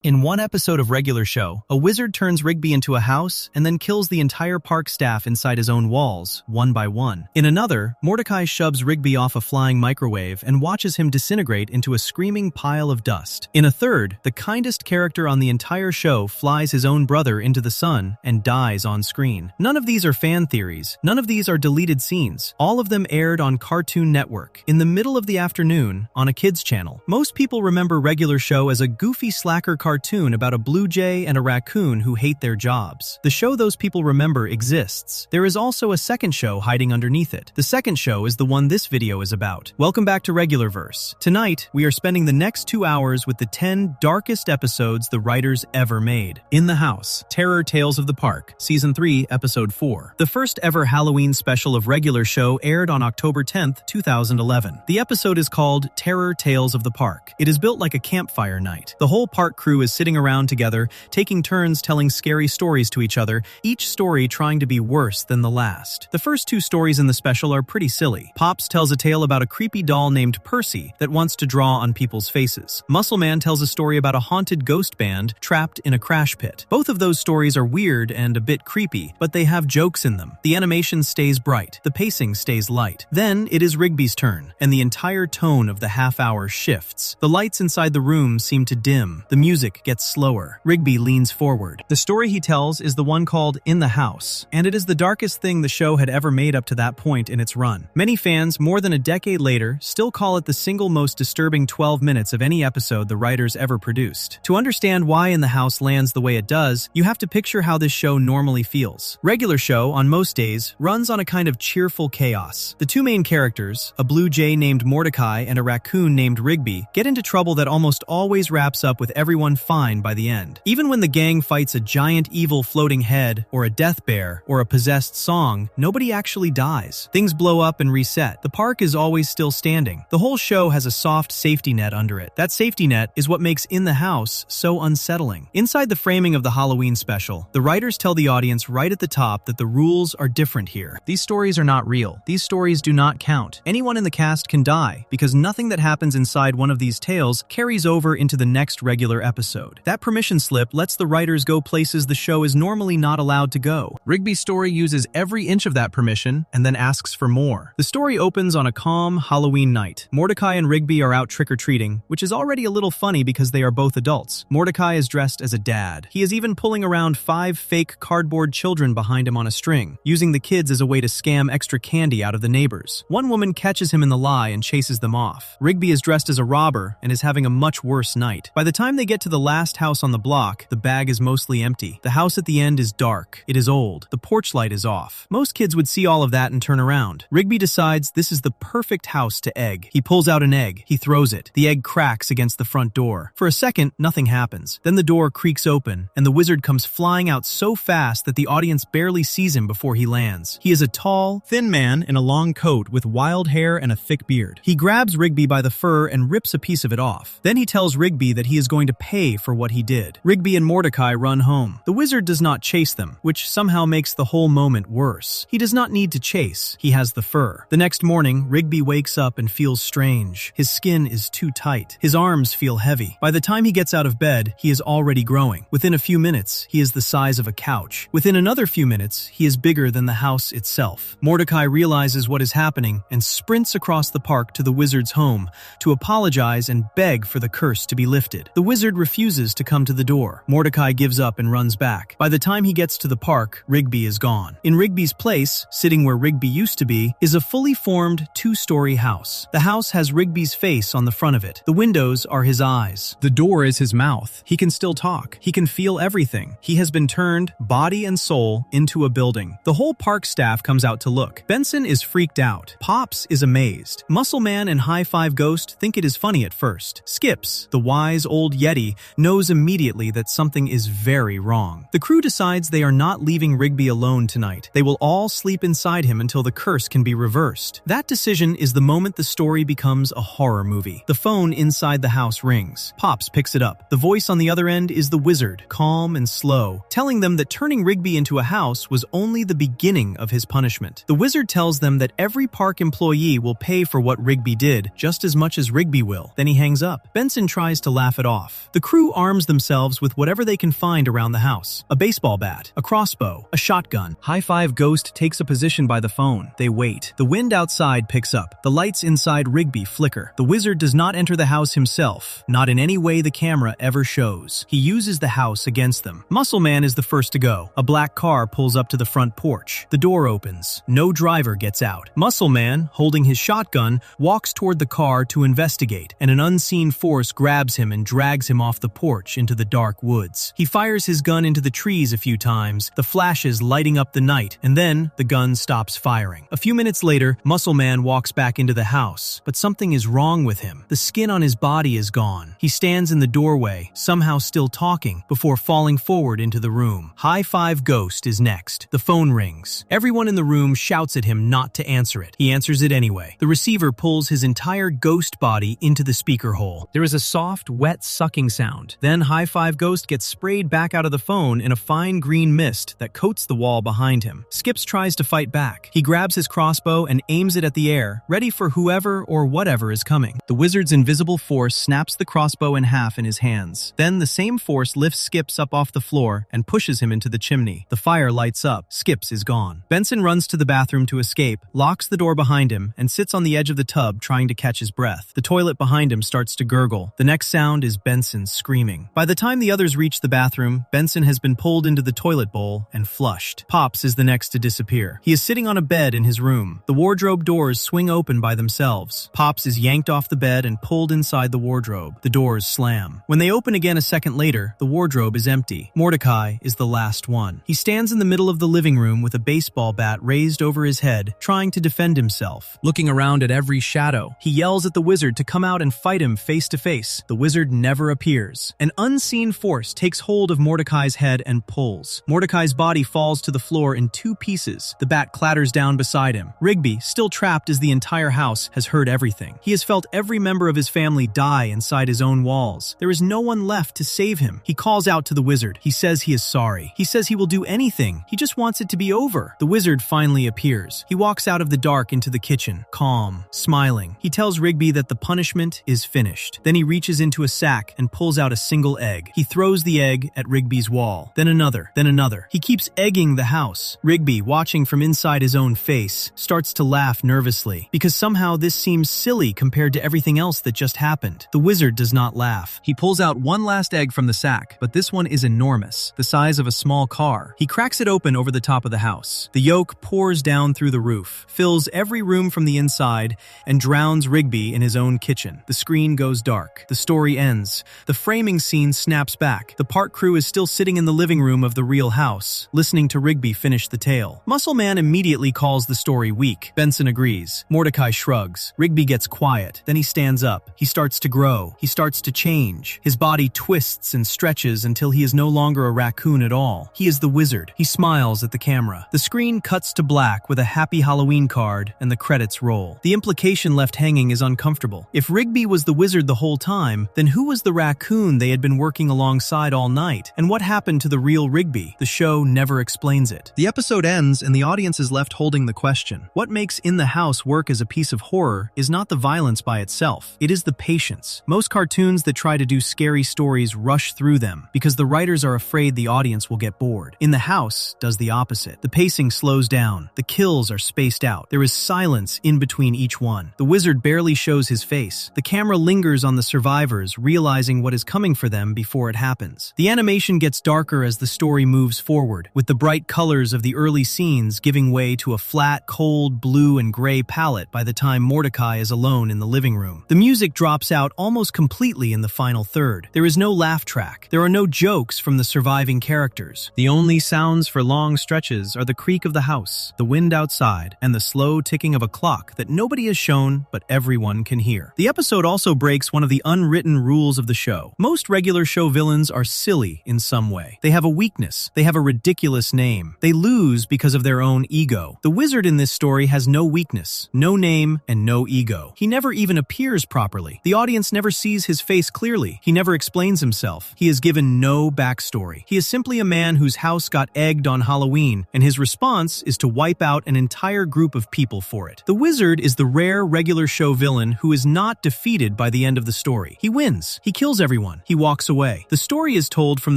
In one episode of Regular Show, a wizard turns Rigby into a house and then kills the entire park staff inside his own walls, one by one. In another, Mordecai shoves Rigby off a flying microwave and watches him disintegrate into a screaming pile of dust. In a third, the kindest character on the entire show flies his own brother into the sun and dies on screen. None of these are fan theories. None of these are deleted scenes. All of them aired on Cartoon Network, in the middle of the afternoon, on a kids' channel. Most people remember Regular Show as a goofy slacker cartoon about a blue jay and a raccoon who hate their jobs. The show those people remember exists. There is also a second show hiding underneath it. The second show is the one this video is about. Welcome back to Regularverse. Tonight, we are spending the next 2 hours with the 10 darkest episodes the writers ever made. In the House, Terror Tales of the Park, Season 3, Episode 4. The first ever Halloween special of Regular Show aired on October 10th, 2011. The episode is called Terror Tales of the Park. It is built like a campfire night. The whole park crew is sitting around together, taking turns telling scary stories to each other, each story trying to be worse than the last. The first 2 stories in the special are pretty silly. Pops tells a tale about a creepy doll named Percy that wants to draw on people's faces. Muscle Man tells a story about a haunted ghost band trapped in a crash pit. Both of those stories are weird and a bit creepy, but they have jokes in them. The animation stays bright. The pacing stays light. Then it is Rigby's turn, and the entire tone of the half-hour shifts. The lights inside the room seem to dim. The music gets slower. Rigby leans forward. The story he tells is the one called In the House, and it is the darkest thing the show had ever made up to that point in its run. Many fans, more than a decade later, still call it the single most disturbing 12 minutes of any episode the writers ever produced. To understand why In the House lands the way it does, you have to picture how this show normally feels. Regular Show, on most days, runs on a kind of cheerful chaos. The 2 main characters, a blue jay named Mordecai and a raccoon named Rigby, get into trouble that almost always wraps up with everyone fine by the end. Even when the gang fights a giant evil floating head, or a death bear, or a possessed song, nobody actually dies. Things blow up and reset. The park is always still standing. The whole show has a soft safety net under it. That safety net is what makes In the House so unsettling. Inside the framing of the Halloween special, the writers tell the audience right at the top that the rules are different here. These stories are not real. These stories do not count. Anyone in the cast can die, because nothing that happens inside one of these tales carries over into the next regular episode. That permission slip lets the writers go places the show is normally not allowed to go. Rigby's story uses every inch of that permission and then asks for more. The story opens on a calm Halloween night. Mordecai and Rigby are out trick-or-treating, which is already a little funny because they are both adults. Mordecai is dressed as a dad. He is even pulling around 5 fake cardboard children behind him on a string, using the kids as a way to scam extra candy out of the neighbors. One woman catches him in the lie and chases them off. Rigby is dressed as a robber and is having a much worse night. By the time they get to the last house on the block, the bag is mostly empty. The house at the end is dark. It is old. The porch light is off. Most kids would see all of that and turn around. Rigby decides this is the perfect house to egg. He pulls out an egg. He throws it. The egg cracks against the front door. For a second, nothing happens. Then the door creaks open, and the wizard comes flying out so fast that the audience barely sees him before he lands. He is a tall, thin man in a long coat with wild hair and a thick beard. He grabs Rigby by the fur and rips a piece of it off. Then he tells Rigby that he is going to pay for what he did. Rigby and Mordecai run home. The wizard does not chase them, which somehow makes the whole moment worse. He does not need to chase. He has the fur. The next morning, Rigby wakes up and feels strange. His skin is too tight. His arms feel heavy. By the time he gets out of bed, he is already growing. Within a few minutes, he is the size of a couch. Within another few minutes, he is bigger than the house itself. Mordecai realizes what is happening and sprints across the park to the wizard's home to apologize and beg for the curse to be lifted. The wizard refuses to come to the door. Mordecai gives up and runs back. By the time he gets to the park, Rigby is gone. In Rigby's place, sitting where Rigby used to be, is a fully formed 2-story house. The house has Rigby's face on the front of it. The windows are his eyes. The door is his mouth. He can still talk. He can feel everything. He has been turned, body and soul, into a building. The whole park staff comes out to look. Benson is freaked out. Pops is amazed. Muscle Man and High Five Ghost think it is funny at first. Skips, the wise old Yeti, knows immediately that something is very wrong. The crew decides they are not leaving Rigby alone tonight. They will all sleep inside him until the curse can be reversed. That decision is the moment the story becomes a horror movie. The phone inside the house rings. Pops picks it up. The voice on the other end is the wizard, calm and slow, telling them that turning Rigby into a house was only the beginning of his punishment. The wizard tells them that every park employee will pay for what Rigby did, just as much as Rigby will. Then he hangs up. Benson tries to laugh it off. The crew arms themselves with whatever they can find around the house. A baseball bat, a crossbow, a shotgun. High Five Ghost takes a position by the phone. They wait. The wind outside picks up. The lights inside Rigby flicker. The wizard does not enter the house himself, not in any way the camera ever shows. He uses the house against them. Muscle Man is the first to go. A black car pulls up to the front porch. The door opens. No driver gets out. Muscle Man, holding his shotgun, walks toward the car to investigate, and an unseen force grabs him and drags him off the porch into the dark woods. He fires his gun into the trees a few times, the flashes lighting up the night, and then the gun stops firing. A few minutes later, Muscle Man walks back into the house, but something is wrong with him. The skin on his body is gone. He stands in the doorway, somehow still talking, before falling forward into the room. High Five Ghost is next. The phone rings. Everyone in the room shouts at him not to answer it. He answers it anyway. The receiver pulls his entire ghost body into the speaker hole. There is a soft, wet sucking sound. Then High Five Ghost gets sprayed back out of the phone in a fine green mist that coats the wall behind him. Skips tries to fight back. He grabs his crossbow and aims it at the air, ready for whoever or whatever is coming. The wizard's invisible force snaps the crossbow in half in his hands. Then the same force lifts Skips up off the floor and pushes him into the chimney. The fire lights up. Skips is gone. Benson runs to the bathroom to escape, locks the door behind him, and sits on the edge of the tub trying to catch his breath. The toilet behind him starts to gurgle. The next sound is Benson screaming. By the time the others reach the bathroom, Benson has been pulled into the toilet bowl and flushed. Pops is the next to disappear. He is sitting on a bed in his room. The wardrobe doors swing open by themselves. Pops is yanked off the bed and pulled inside the wardrobe. The doors slam. When they open again a second later, the wardrobe is empty. Mordecai is the last one. He stands in the middle of the living room with a baseball bat raised over his head, trying to defend himself. Looking around at every shadow, he yells at the wizard to come out and fight him face to face. The wizard never appears. An unseen force takes hold of Mordecai's head and pulls. Mordecai's body falls to the floor in two pieces. The bat clatters down beside him. Rigby, still trapped as the entire house, has heard everything. He has felt every member of his family die inside his own walls. There is no one left to save him. He calls out to the wizard. He says he is sorry. He says he will do anything. He just wants it to be over. The wizard finally appears. He walks out of the dark into the kitchen, calm, smiling. He tells Rigby that the punishment is finished. Then he reaches into a sack and pulls out a single egg. He throws the egg at Rigby's wall. Then another. Then another. He keeps egging the house. Rigby, watching from inside his own face, starts to laugh nervously, because somehow this seems silly compared to everything else that just happened. The wizard does not laugh. He pulls out one last egg from the sack, but this one is enormous, the size of a small car. He cracks it open over the top of the house. The yolk pours down through the roof, fills every room from the inside, and drowns Rigby in his own kitchen. The screen goes dark. The story ends. The framing scene snaps back. The park crew is still sitting in the living room of the real house, listening to Rigby finish the tale. Muscle Man immediately calls the story weak. Benson agrees. Mordecai shrugs. Rigby gets quiet. Then he stands up. He starts to grow. He starts to change. His body twists and stretches until he is no longer a raccoon at all. He is the wizard. He smiles at the camera. The screen cuts to black with a Happy Halloween card, and the credits roll. The implication left hanging is uncomfortable. If Rigby was the wizard the whole time, then who was the raccoon they had been working alongside all night? And what happened to the real Rigby? The show never explains it. The episode ends and the audience is left holding the question. What makes In the House work as a piece of horror is not the violence by itself. It is the patience. Most cartoons that try to do scary stories rush through them because the writers are afraid the audience will get bored. In the House does the opposite. The pacing slows down. The kills are spaced out. There is silence in between each one. The wizard barely shows his face. The camera lingers on the survivors, realizing what is coming for them before it happens. The animation gets darker as the story moves forward, with the bright colors of the early scenes giving way to a flat, cold blue and gray palette by the time Mordecai is alone in the living room. The music drops out almost completely in the final third. There is no laugh track. There are no jokes from the surviving characters. The only sounds for long stretches are the creak of the house, the wind outside, and the slow ticking of a clock that nobody has shown but everyone can hear. The episode also breaks one of the unwritten rules of the show. Most regular show villains are silly in some way. They have a weakness. They have a ridiculous name. They lose because of their own ego. The wizard in this story has no weakness, no name, and no ego. He never even appears properly. The audience never sees his face clearly. He never explains himself. He is given no backstory. He is simply a man whose house got egged on Halloween, and his response is to wipe out an entire group of people for it. The wizard is the rare regular show villain who is not defeated by the end of the story. He wins. He kills everyone everyone. He walks away. The story is told from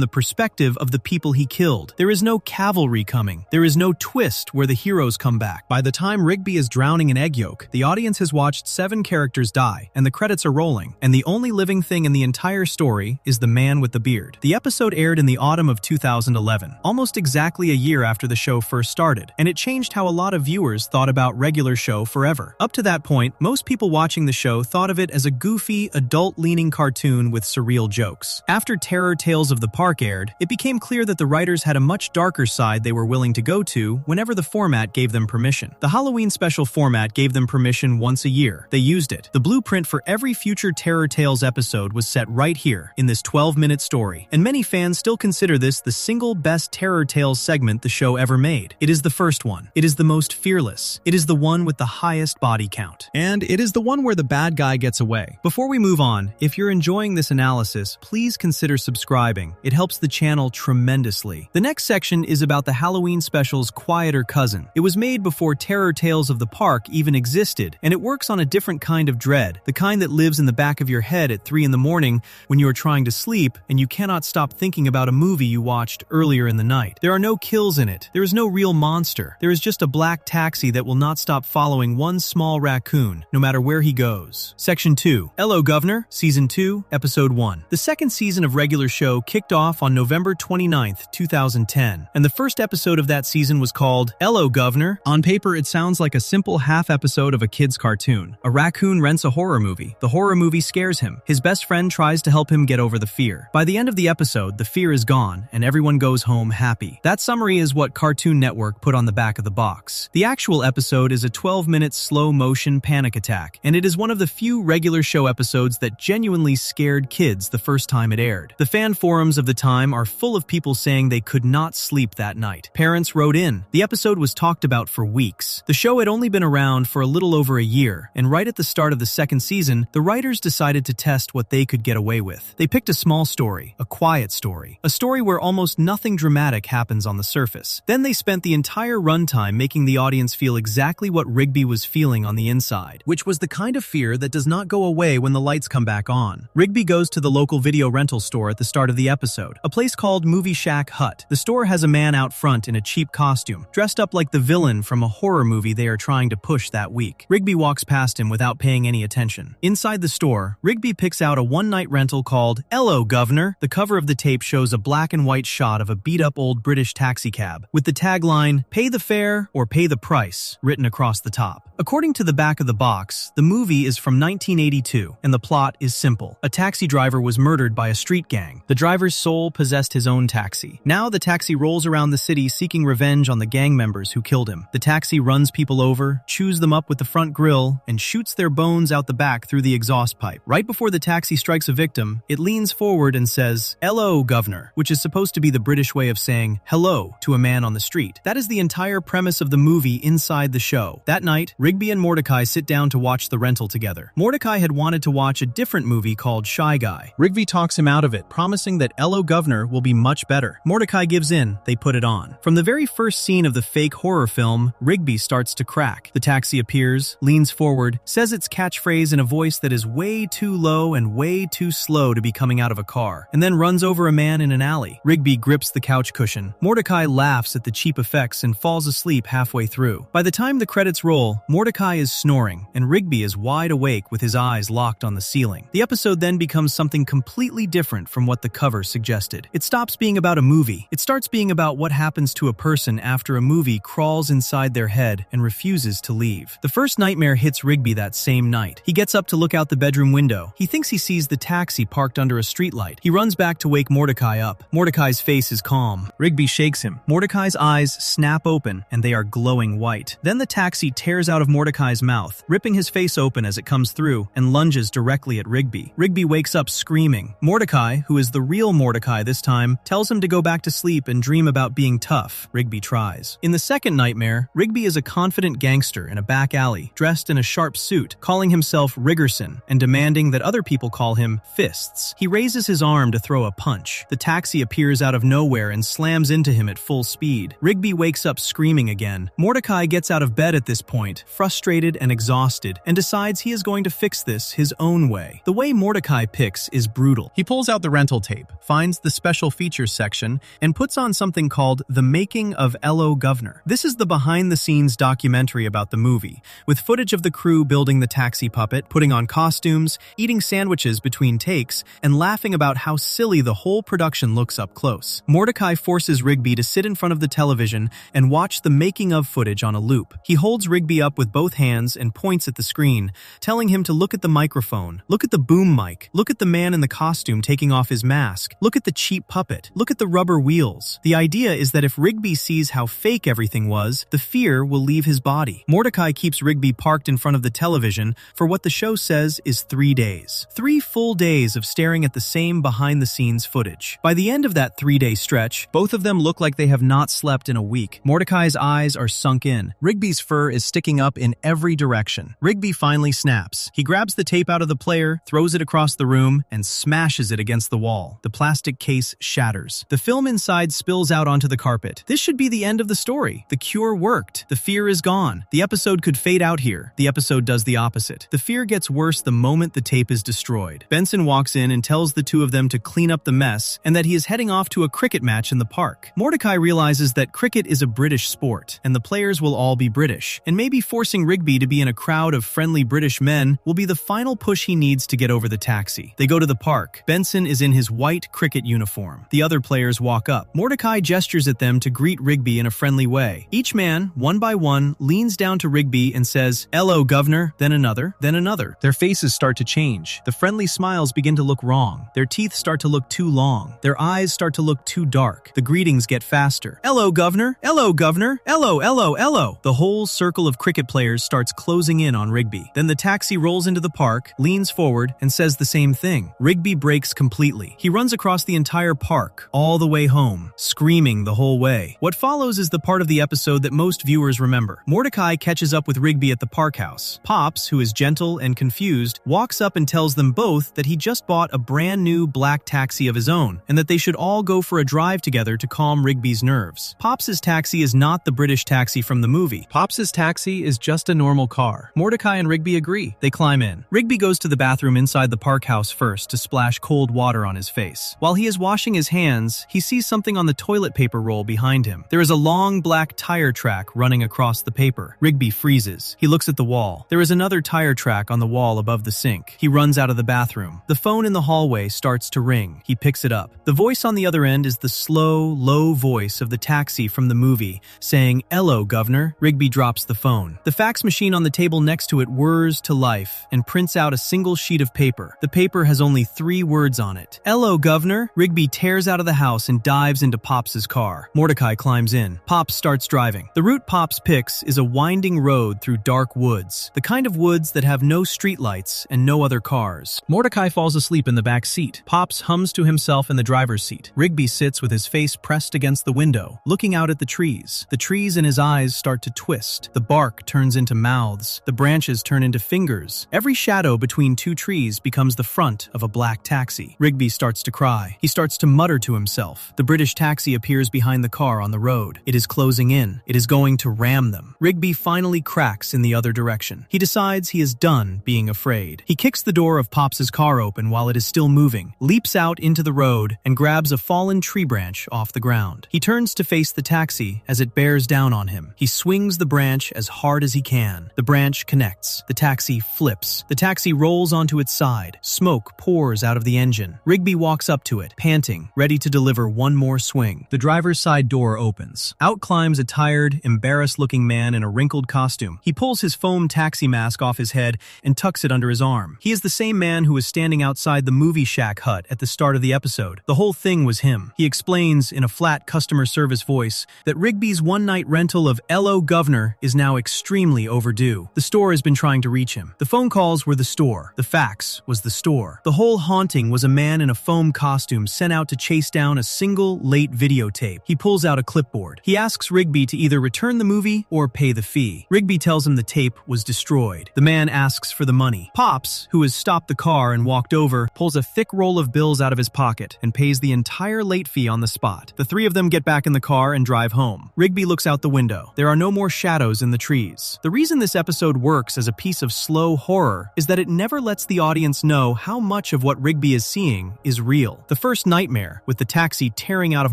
the perspective of the people he killed. There is no cavalry coming. There is no twist where the heroes come back. By the time Rigby is drowning in egg yolk, the audience has watched 7 characters die, and the credits are rolling, and the only living thing in the entire story is the man with the beard. The episode aired in the autumn of 2011, almost exactly a year after the show first started, and it changed how a lot of viewers thought about regular show forever. Up to that point, most people watching the show thought of it as a goofy, adult-leaning cartoon with surreal jokes. After Terror Tales of the Park aired, it became clear that the writers had a much darker side they were willing to go to whenever the format gave them permission. The Halloween special format gave them permission once a year. They used it. The blueprint for every future Terror Tales episode was set right here, in this 12-minute story, and many fans still consider this the single best Terror Tales segment the show ever made. It is the first one. It is the most fearless. It is the one with the highest body count. And it is the one where the bad guy gets away. Before we move on, if you're enjoying this analysis, please consider subscribing. It helps the channel tremendously. The next section is about the Halloween special's quieter cousin. It was made before Terror Tales of the Park even existed, and it works on a different kind of dread, the kind that lives in the back of your head at 3 in the morning when you are trying to sleep and you cannot stop thinking about a movie you watched earlier in the night. There are no kills in it. There is no real monster. There is just a black taxi that will not stop following one small raccoon, no matter where he goes. Section 2. Hello, Governor, Season 2, Episode 1. The second season of regular show kicked off on November 29th, 2010, and the first episode of that season was called Hello, Governor. On paper, it sounds like a simple half episode of a kid's cartoon. A raccoon rents a horror movie. The horror movie scares him. His best friend tries to help him get over the fear. By the end of the episode, the fear is gone, and everyone goes home happy. That summary is what Cartoon Network put on the back of the box. The actual episode is a 12-minute slow-motion panic attack, and it is one of the few regular show episodes that genuinely scared kids the first time it aired. The fan forums of the time are full of people saying they could not sleep that night. Parents wrote in. The episode was talked about for weeks. The show had only been around for a little over a year, and right at the start of the second season, the writers decided to test what they could get away with. They picked a small story, a quiet story, a story where almost nothing dramatic happens on the surface. Then they spent the entire runtime making the audience feel exactly what Rigby was feeling on the inside, which was the kind of fear that does not go away when the lights come back on. Rigby goes to the local video rental store at the start of the episode, a place called Movie Shack Hut. The store has a man out front in a cheap costume, dressed up like the villain from a horror movie they are trying to push that week. Rigby walks past him without paying any attention. Inside the store, Rigby picks out a one-night rental called Hello, Governor. The cover of the tape shows a black and white shot of a beat-up old British taxicab, with the tagline, "Pay the fare or pay the price," written across the top. According to the back of the box, the movie is from 1982, and the plot is simple. A taxi driver was murdered by a street gang. The driver's soul possessed his own taxi. Now the taxi rolls around the city seeking revenge on the gang members who killed him. The taxi runs people over, chews them up with the front grille, and shoots their bones out the back through the exhaust pipe. Right before the taxi strikes a victim, it leans forward and says, "Hello, Governor," which is supposed to be the British way of saying hello to a man on the street. That is the entire premise of the movie inside the show. That night, Rigby and Mordecai sit down to watch the rental together. Mordecai had wanted to watch a different movie called Shy Guy. Rigby talks him out of it, promising that Hello, Governor will be much better. Mordecai gives in. They put it on. From the very first scene of the fake horror film, Rigby starts to crack. The taxi appears, leans forward, says its catchphrase in a voice that is way too low and way too slow to be coming out of a car, and then runs over a man in an alley. Rigby grips the couch cushion. Mordecai laughs at the cheap effects and falls asleep halfway through. By the time the credits roll, Mordecai is snoring, and Rigby is wide awake with his eyes locked on the ceiling. The episode then becomes something completely different from what the cover suggested. It stops being about a movie. It starts being about what happens to a person after a movie crawls inside their head and refuses to leave. The first nightmare hits Rigby that same night. He gets up to look out the bedroom window. He thinks he sees the taxi parked under a streetlight. He runs back to wake Mordecai up. Mordecai's face is calm. Rigby shakes him. Mordecai's eyes snap open, and they are glowing white. Then the taxi tears out of Mordecai's mouth, ripping his face open as it comes through, and lunges directly at Rigby. Rigby wakes up screaming. Mordecai, who is the real Mordecai this time, tells him to go back to sleep and dream about being tough. Rigby tries. In the second nightmare, Rigby is a confident gangster in a back alley, dressed in a sharp suit, calling himself Riggerson and demanding that other people call him Fists. He raises his arm to throw a punch. The taxi appears out of nowhere and slams into him at full speed. Rigby wakes up screaming again. Mordecai gets out of bed at this point, frustrated and exhausted, and decides he is going to fix this his own way. The way Mordecai picks is brutal. He pulls out the rental tape, finds the special features section, and puts on something called The Making of Hello Governor. This is the behind-the-scenes documentary about the movie, with footage of the crew building the taxi puppet, putting on costumes, eating sandwiches between takes, and laughing about how silly the whole production looks up close. Mordecai forces Rigby to sit in front of the television and watch the making-of footage on a loop. He holds Rigby up with both hands and points at the screen, telling him to look at the microphone, look at the boom mic, look at the man in the costume taking off his mask, look at the cheap puppet, look at the rubber wheels. The idea is that if Rigby sees how fake everything was, the fear will leave his body. Mordecai keeps Rigby parked in front of the television for what the show says is 3 days. 3 full days of staring at the same behind-the-scenes footage. By the end of that 3-day stretch, both of them look like they have not slept in a week. Mordecai's eyes are sunk in. Rigby's fur is sticking up in every direction. Rigby finally snaps. He grabs the tape out of the player, throws it across the room, and smashes it against the wall. The plastic case shatters. The film inside spills out onto the carpet. This should be the end of the story. The cure worked. The fear is gone. The episode could fade out here. The episode does the opposite. The fear gets worse the moment the tape is destroyed. Benson walks in and tells the two of them to clean up the mess and that he is heading off to a cricket match in the park. Mordecai realizes that cricket is a British sport and the players will all be British, and maybe forcing Rigby to be in a crowd of friendly British men will be the final push he needs to get over the taxi. They go to the park. Benson is in his white cricket uniform. The other players walk up. Mordecai gestures at them to greet Rigby in a friendly way. Each man, one by one, leans down to Rigby and says, "Hello, Governor," then another, then another. Their faces start to change. The friendly smiles begin to look wrong. Their teeth start to look too long. Their eyes start to look too dark. The greetings get faster. "Hello, Governor. Hello, Governor. Hello, hello, hello." The whole circle of cricket players starts closing in on Rigby. Then the taxi rolls into the park, leans forward, and says the same thing. Rigby breaks completely. He runs across the entire park, all the way home, screaming the whole way. What follows is the part of the episode that most viewers remember. Mordecai catches up with Rigby at the park house. Pops, who is gentle and confused, walks up and tells them both that he just bought a brand new black taxi of his own, and that they should all go for a drive together to calm Rigby's nerves. Pops's taxi is not the British taxi from the movie. Pops's taxi is just a normal car. Mordecai and Rigby agree. They climb in. Rigby goes to the bathroom inside the park house first to splash cold water on his face. While he is washing his hands, he sees something on the toilet paper roll behind him. There is a long black tire track running across the paper. Rigby freezes. He looks at the wall. There is another tire track on the wall above the sink. He runs out of the bathroom. The phone in the hallway starts to ring. He picks it up. The voice on the other end is the slow, low voice of the taxi from the movie, saying, "Hello, Governor." Rigby drops the phone. The fax machine on the table next to it whirs to life and prints out a single sheet of paper. The paper has only 3 words on it. "Hello, Governor." Rigby tears out of the house and dives into Pops's car. Mordecai climbs in. Pops starts driving. The route Pops picks is a winding road through dark woods, the kind of woods that have no streetlights and no other cars. Mordecai falls asleep in the back seat. Pops hums to himself in the driver's seat. Rigby sits with his face pressed against the window, looking out at the trees. The trees in his eyes start to twist. The bark turns into mouths. The branches turn into fingers. Every shadow between 2 trees becomes the front of a black taxi. Rigby starts to cry. He starts to mutter to himself. The British taxi appears behind the car on the road. It is closing in. It is going to ram them. Rigby finally cracks in the other direction. He decides he is done being afraid. He kicks the door of Pops's car open while it is still moving, leaps out into the road, and grabs a fallen tree branch off the ground. He turns to face the taxi as it bears down on him. He swings the branch as hard as he can. The branch connects. The taxi flips. The taxi rolls onto its side. Smoke pours out of the engine. Rigby walks up to it, panting, ready to deliver one more swing. The driver's side door opens. Out climbs a tired, embarrassed-looking man in a wrinkled costume. He pulls his foam taxi mask off his head and tucks it under his arm. He is the same man who was standing outside the movie shack hut at the start of the episode. The whole thing was him. He explains in a flat customer service voice that Rigby's one-night rental of Hello, Governor is now extremely overdue. The store has been trying to reach him. The phone calls were the store. The fax was the store. The whole haunting was a man in a foam costume sent out to chase down a single late videotape. He pulls out a clipboard. He asks Rigby to either return the movie or pay the fee. Rigby tells him the tape was destroyed. The man asks for the money. Pops, who has stopped the car and walked over, pulls a thick roll of bills out of his pocket and pays the entire late fee on the spot. The 3 of them get back in the car and drive home. Rigby looks out the window. There are no more shadows in the trees. The reason this episode works as a piece of slow horror is that it never lets the audience know how much much of what Rigby is seeing is real. The first nightmare, with the taxi tearing out of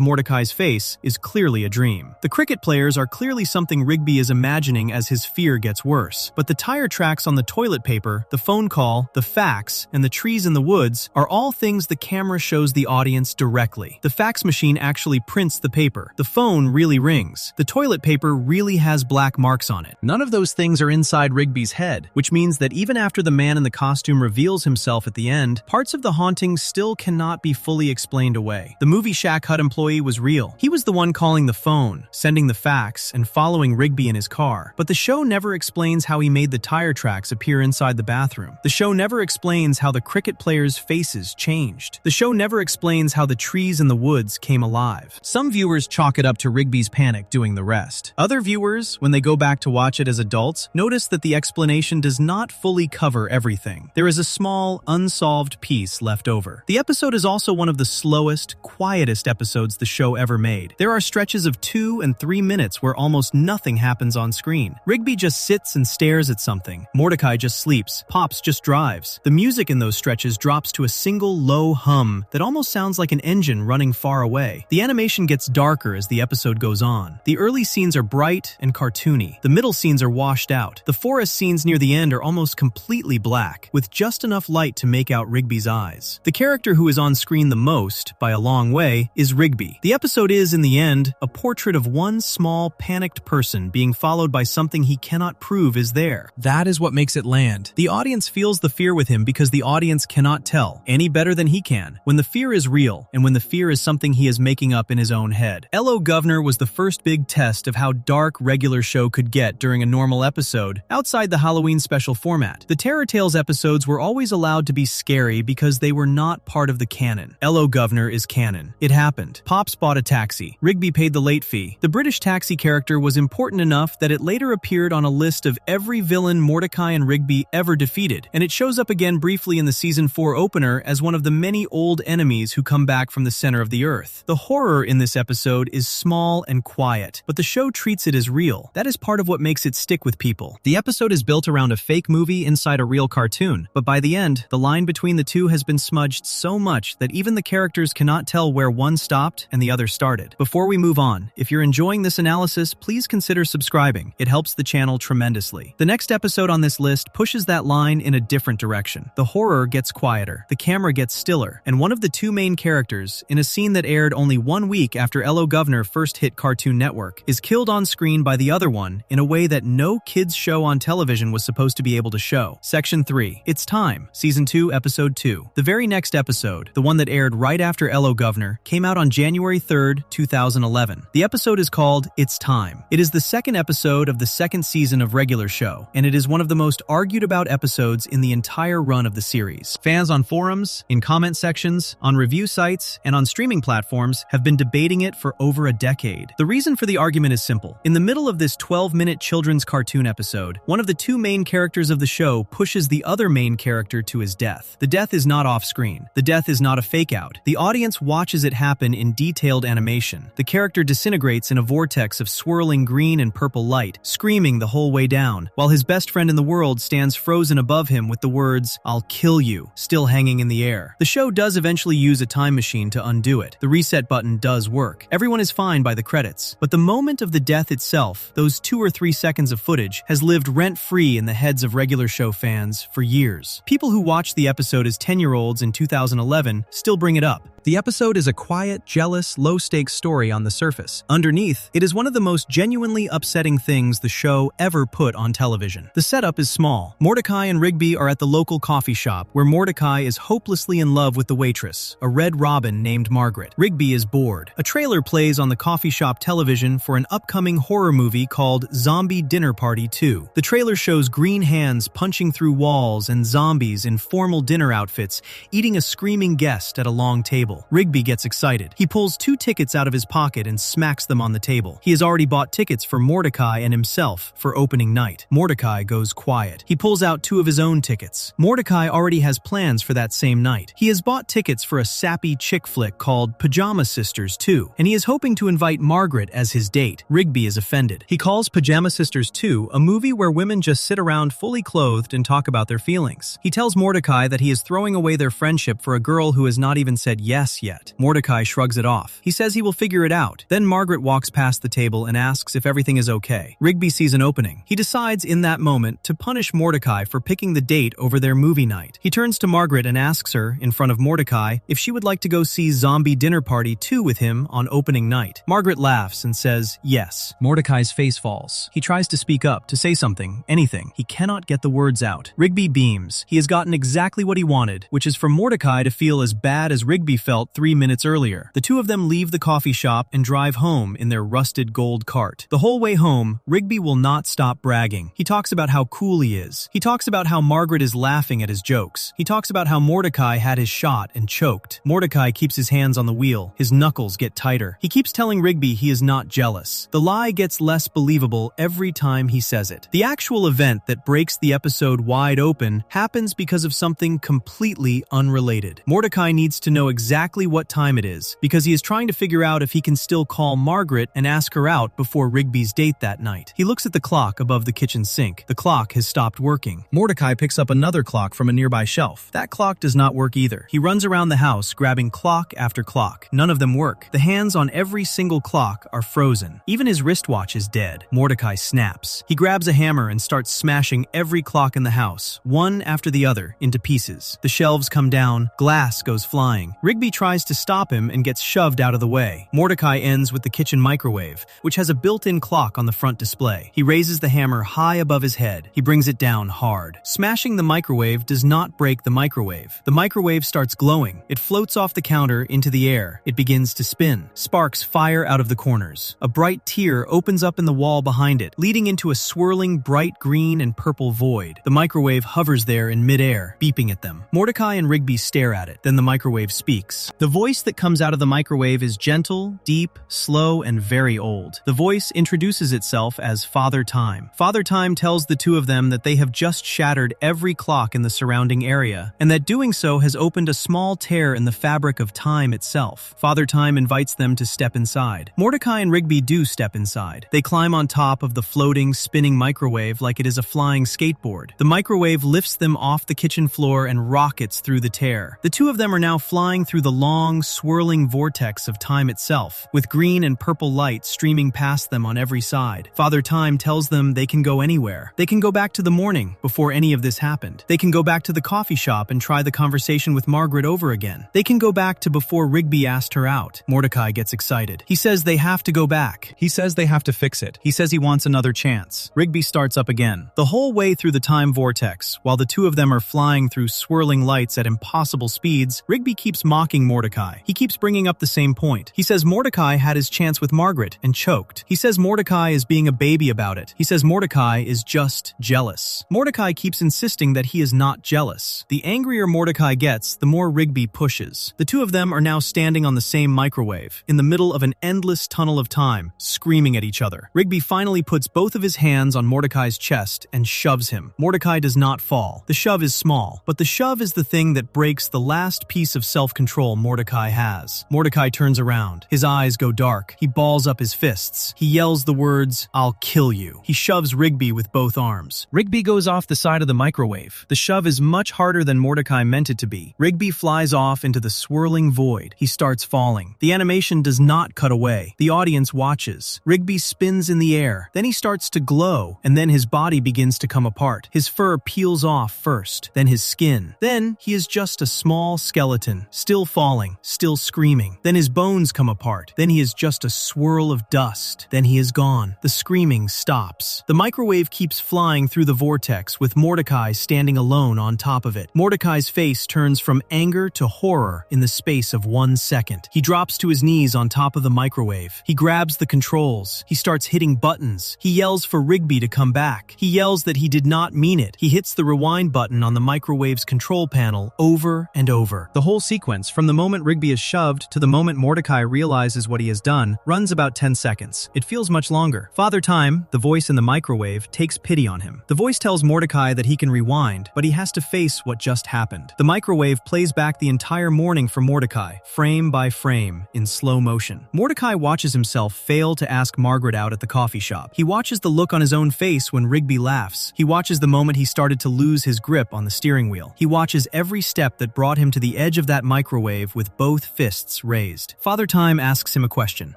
Mordecai's face, is clearly a dream. The cricket players are clearly something Rigby is imagining as his fear gets worse. But the tire tracks on the toilet paper, the phone call, the fax, and the trees in the woods are all things the camera shows the audience directly. The fax machine actually prints the paper. The phone really rings. The toilet paper really has black marks on it. None of those things are inside Rigby's head, which means that even after the man in the costume reveals himself at the end, parts of the haunting still cannot be fully explained away. The movie Shack Hut employee was real. He was the one calling the phone, sending the fax, and following Rigby in his car. But the show never explains how he made the tire tracks appear inside the bathroom. The show never explains how the cricket players' faces changed. The show never explains how the trees in the woods came alive. Some viewers chalk it up to Rigby's panic doing the rest. Other viewers, when they go back to watch it as adults, notice that the explanation does not fully cover everything. There is a small, unsolved piece left over. The episode is also one of the slowest, quietest episodes the show ever made. There are stretches of 2 and 3 minutes where almost nothing happens on screen. Rigby just sits and stares at something. Mordecai just sleeps. Pops just drives. The music in those stretches drops to a single low hum that almost sounds like an engine running far away. The animation gets darker as the episode goes on. The early scenes are bright and cartoony. The middle scenes are washed out. The forest scenes near the end are almost completely black, with just enough light to make out Rigby's eyes. The character who is on screen the most, by a long way, is Rigby. The episode is, in the end, a portrait of one small, panicked person being followed by something he cannot prove is there. That is what makes it land. The audience feels the fear with him because the audience cannot tell, any better than he can, when the fear is real and when the fear is something he is making up in his own head. L.O. Governor was the first big test of how dark regular show could get during a normal episode, outside the Halloween special format. The Terror Tales episodes were always allowed to be scary because they were not part of the canon. L.O. Governor is canon. It happened. Pops bought a taxi. Rigby paid the late fee. The British taxi character was important enough that it later appeared on a list of every villain Mordecai and Rigby ever defeated, and it shows up again briefly in the season 4 opener as one of the many old enemies who come back from the center of the earth. The horror in this episode is small and quiet, but the show treats it as real. That is part of what makes it stick with people. The episode is built around a fake movie inside a real cartoon, but by the end, the line between the two has been smudged so much that even the characters cannot tell where one stopped and the other started. Before we move on, if you're enjoying this analysis, please consider subscribing. It helps the channel tremendously. The next episode on this list pushes that line in a different direction. The horror gets quieter, the camera gets stiller, and one of the two main characters, in a scene that aired only 1 week after L.O. Governor first hit Cartoon Network, is killed on screen by the other one in a way that no kids show on television was supposed to be able to show. Section 3. It's Time. Season 2, Episode 2. The very next episode, the one that aired right after L.O. Governor, came out on January 3rd, 2011. The episode is called It's Time. It is the second episode of the second season of regular show, and it is one of the most argued about episodes in the entire run of the series. Fans on forums, in comment sections, on review sites, and on streaming platforms have been debating it for over a decade. The reason for the argument is simple. In the middle of this 12-minute children's cartoon episode, one of the two main characters of the show pushes the other main character to his death. The death is not off-screen. The death is not a fake-out. The audience watches it happen in detailed animation. The character disintegrates in a vortex of swirling green and purple light, screaming the whole way down, while his best friend in the world stands frozen above him with the words, "I'll kill you," still hanging in the air. The show does eventually use a time machine to undo it. The reset button does work. Everyone is fine by the credits. But the moment of the death itself, those 2 or 3 seconds of footage, has lived rent-free in the heads of regular show fans for years. People who watched the episode as 10-year-olds in 2011 still bring it up. The episode is a quiet, jealous, low-stakes story on the surface. Underneath, it is one of the most genuinely upsetting things the show ever put on television. The setup is small. Mordecai and Rigby are at the local coffee shop, where Mordecai is hopelessly in love with the waitress, a red robin named Margaret. Rigby is bored. A trailer plays on the coffee shop television for an upcoming horror movie called Zombie Dinner Party 2. The trailer shows green hands punching through walls and zombies in formal dinner outfits, eating a screaming guest at a long table. Rigby gets excited. He pulls 2 tickets out of his pocket and smacks them on the table. He has already bought tickets for Mordecai and himself for opening night. Mordecai goes quiet. He pulls out 2 of his own tickets. Mordecai already has plans for that same night. He has bought tickets for a sappy chick flick called Pajama Sisters 2, and he is hoping to invite Margaret as his date. Rigby is offended. He calls Pajama Sisters 2 a movie where women just sit around fully clothed and talk about their feelings. He tells Mordecai that he is throwing away their friendship for a girl who has not even said yes yet. Mordecai shrugs it off. He says he will figure it out. Then Margaret walks past the table and asks if everything is okay. Rigby sees an opening. He decides in that moment to punish Mordecai for picking the date over their movie night. He turns to Margaret and asks her, in front of Mordecai, if she would like to go see Zombie Dinner Party 2 with him on opening night. Margaret laughs and says yes. Mordecai's face falls. He tries to speak up, to say something, anything. He cannot get the words out. Rigby beams. He has gotten exactly what he wanted, which is for Mordecai to feel as bad as Rigby felt 3 minutes earlier. The two of them leave the coffee shop and drive home in their rusted gold cart. The whole way home, Rigby will not stop bragging. He talks about how cool he is. He talks about how Margaret is laughing at his jokes. He talks about how Mordecai had his shot and choked. Mordecai keeps his hands on the wheel. His knuckles get tighter. He keeps telling Rigby he is not jealous. The lie gets less believable every time he says it. The actual event that breaks the episode wide open happens because of something completely unrelated. Mordecai needs to know exactly what time it is because he is trying to figure out if he can still call Margaret and ask her out before Rigby's date that night. He looks at the clock above the kitchen sink. The clock has stopped working. Mordecai picks up another clock from a nearby shelf. That clock does not work either. He runs around the house grabbing clock after clock. None of them work. The hands on every single clock are frozen. Even his wristwatch is dead. Mordecai snaps. He grabs a hammer and starts smashing every clock in the house, one after the other, into pieces. The shelves come down. Glass goes flying. Rigby tries to stop him and gets shoved out of the way. Mordecai ends with the kitchen microwave, which has a built-in clock on the front display. He raises the hammer high above his head. He brings it down hard. Smashing the microwave does not break the microwave. The microwave starts glowing. It floats off the counter into the air. It begins to spin. Sparks fire out of the corners. A bright tear opens up in the wall behind it, leading into a swirling bright green and purple void. The microwave hovers there in midair, beeping at them. Mordecai and Rigby stare at it. Then the microwave speaks. The voice that comes out of the microwave is gentle, deep, slow, and very old. The voice introduces itself as Father Time. Father Time tells the two of them that they have just shattered every clock in the surrounding area, and that doing so has opened a small tear in the fabric of time itself. Father Time invites them to step inside. Mordecai and Rigby do step inside. They climb on top of the floating, spinning microwave like it is a flying skateboard. The microwave lifts them off the kitchen floor and rockets through the tear. The two of them are now flying through the long, swirling vortex of time itself, with green and purple light streaming past them on every side. Father Time tells them they can go anywhere. They can go back to the morning before any of this happened. They can go back to the coffee shop and try the conversation with Margaret over again. They can go back to before Rigby asked her out. Mordecai gets excited. He says they have to go back. He says they have to fix it. He says he wants another chance. Rigby starts up again. The whole way through the time vortex, while the two of them are flying through swirling lights at impossible speeds, Rigby keeps mocking Mordecai. He keeps bringing up the same point. He says Mordecai had his chance with Margaret and choked. He says Mordecai is being a baby about it. He says Mordecai is just jealous. Mordecai keeps insisting that he is not jealous. The angrier Mordecai gets, the more Rigby pushes. The two of them are now standing on the same microwave, in the middle of an endless tunnel of time, screaming at each other. Rigby finally puts both of his hands on Mordecai's chest and shoves him. Mordecai does not fall. The shove is small, but the shove is the thing that breaks the last piece of self-control Mordecai has. Mordecai turns around. His eyes go dark. He balls up his fists. He yells the words, "I'll kill you." He shoves Rigby with both arms. Rigby goes off the side of the microwave. The shove is much harder than Mordecai meant it to be. Rigby flies off into the swirling void. He starts falling. The animation does not cut away. The audience watches. Rigby spins in the air. Then he starts to glow, and then his body begins to come apart. His fur peels off first, then his skin. Then he is just a small skeleton, still falling, still screaming. Then his bones come apart. Then he is just a swirl of dust. Then he is gone. The screaming stops. The microwave keeps flying through the vortex with Mordecai standing alone on top of it. Mordecai's face turns from anger to horror in the space of 1 second. He drops to his knees on top of the microwave. He grabs the controls. He starts hitting buttons. He yells for Rigby to come back. He yells that he did not mean it. He hits the rewind button on the microwave's control panel over and over. The whole sequence, from the moment Rigby is shoved to the moment Mordecai realizes what he has done, runs about 10 seconds. It feels much longer. Father Time, the voice in the microwave, takes pity on him. The voice tells Mordecai that he can rewind, but he has to face what just happened. The microwave plays back the entire morning for Mordecai, frame by frame, in slow motion. Mordecai watches himself fail to ask Margaret out at the coffee shop. He watches the look on his own face when Rigby laughs. He watches the moment he started to lose his grip on the steering wheel. He watches every step that brought him to the edge of that microwave with both fists raised. Father Time asks him a question.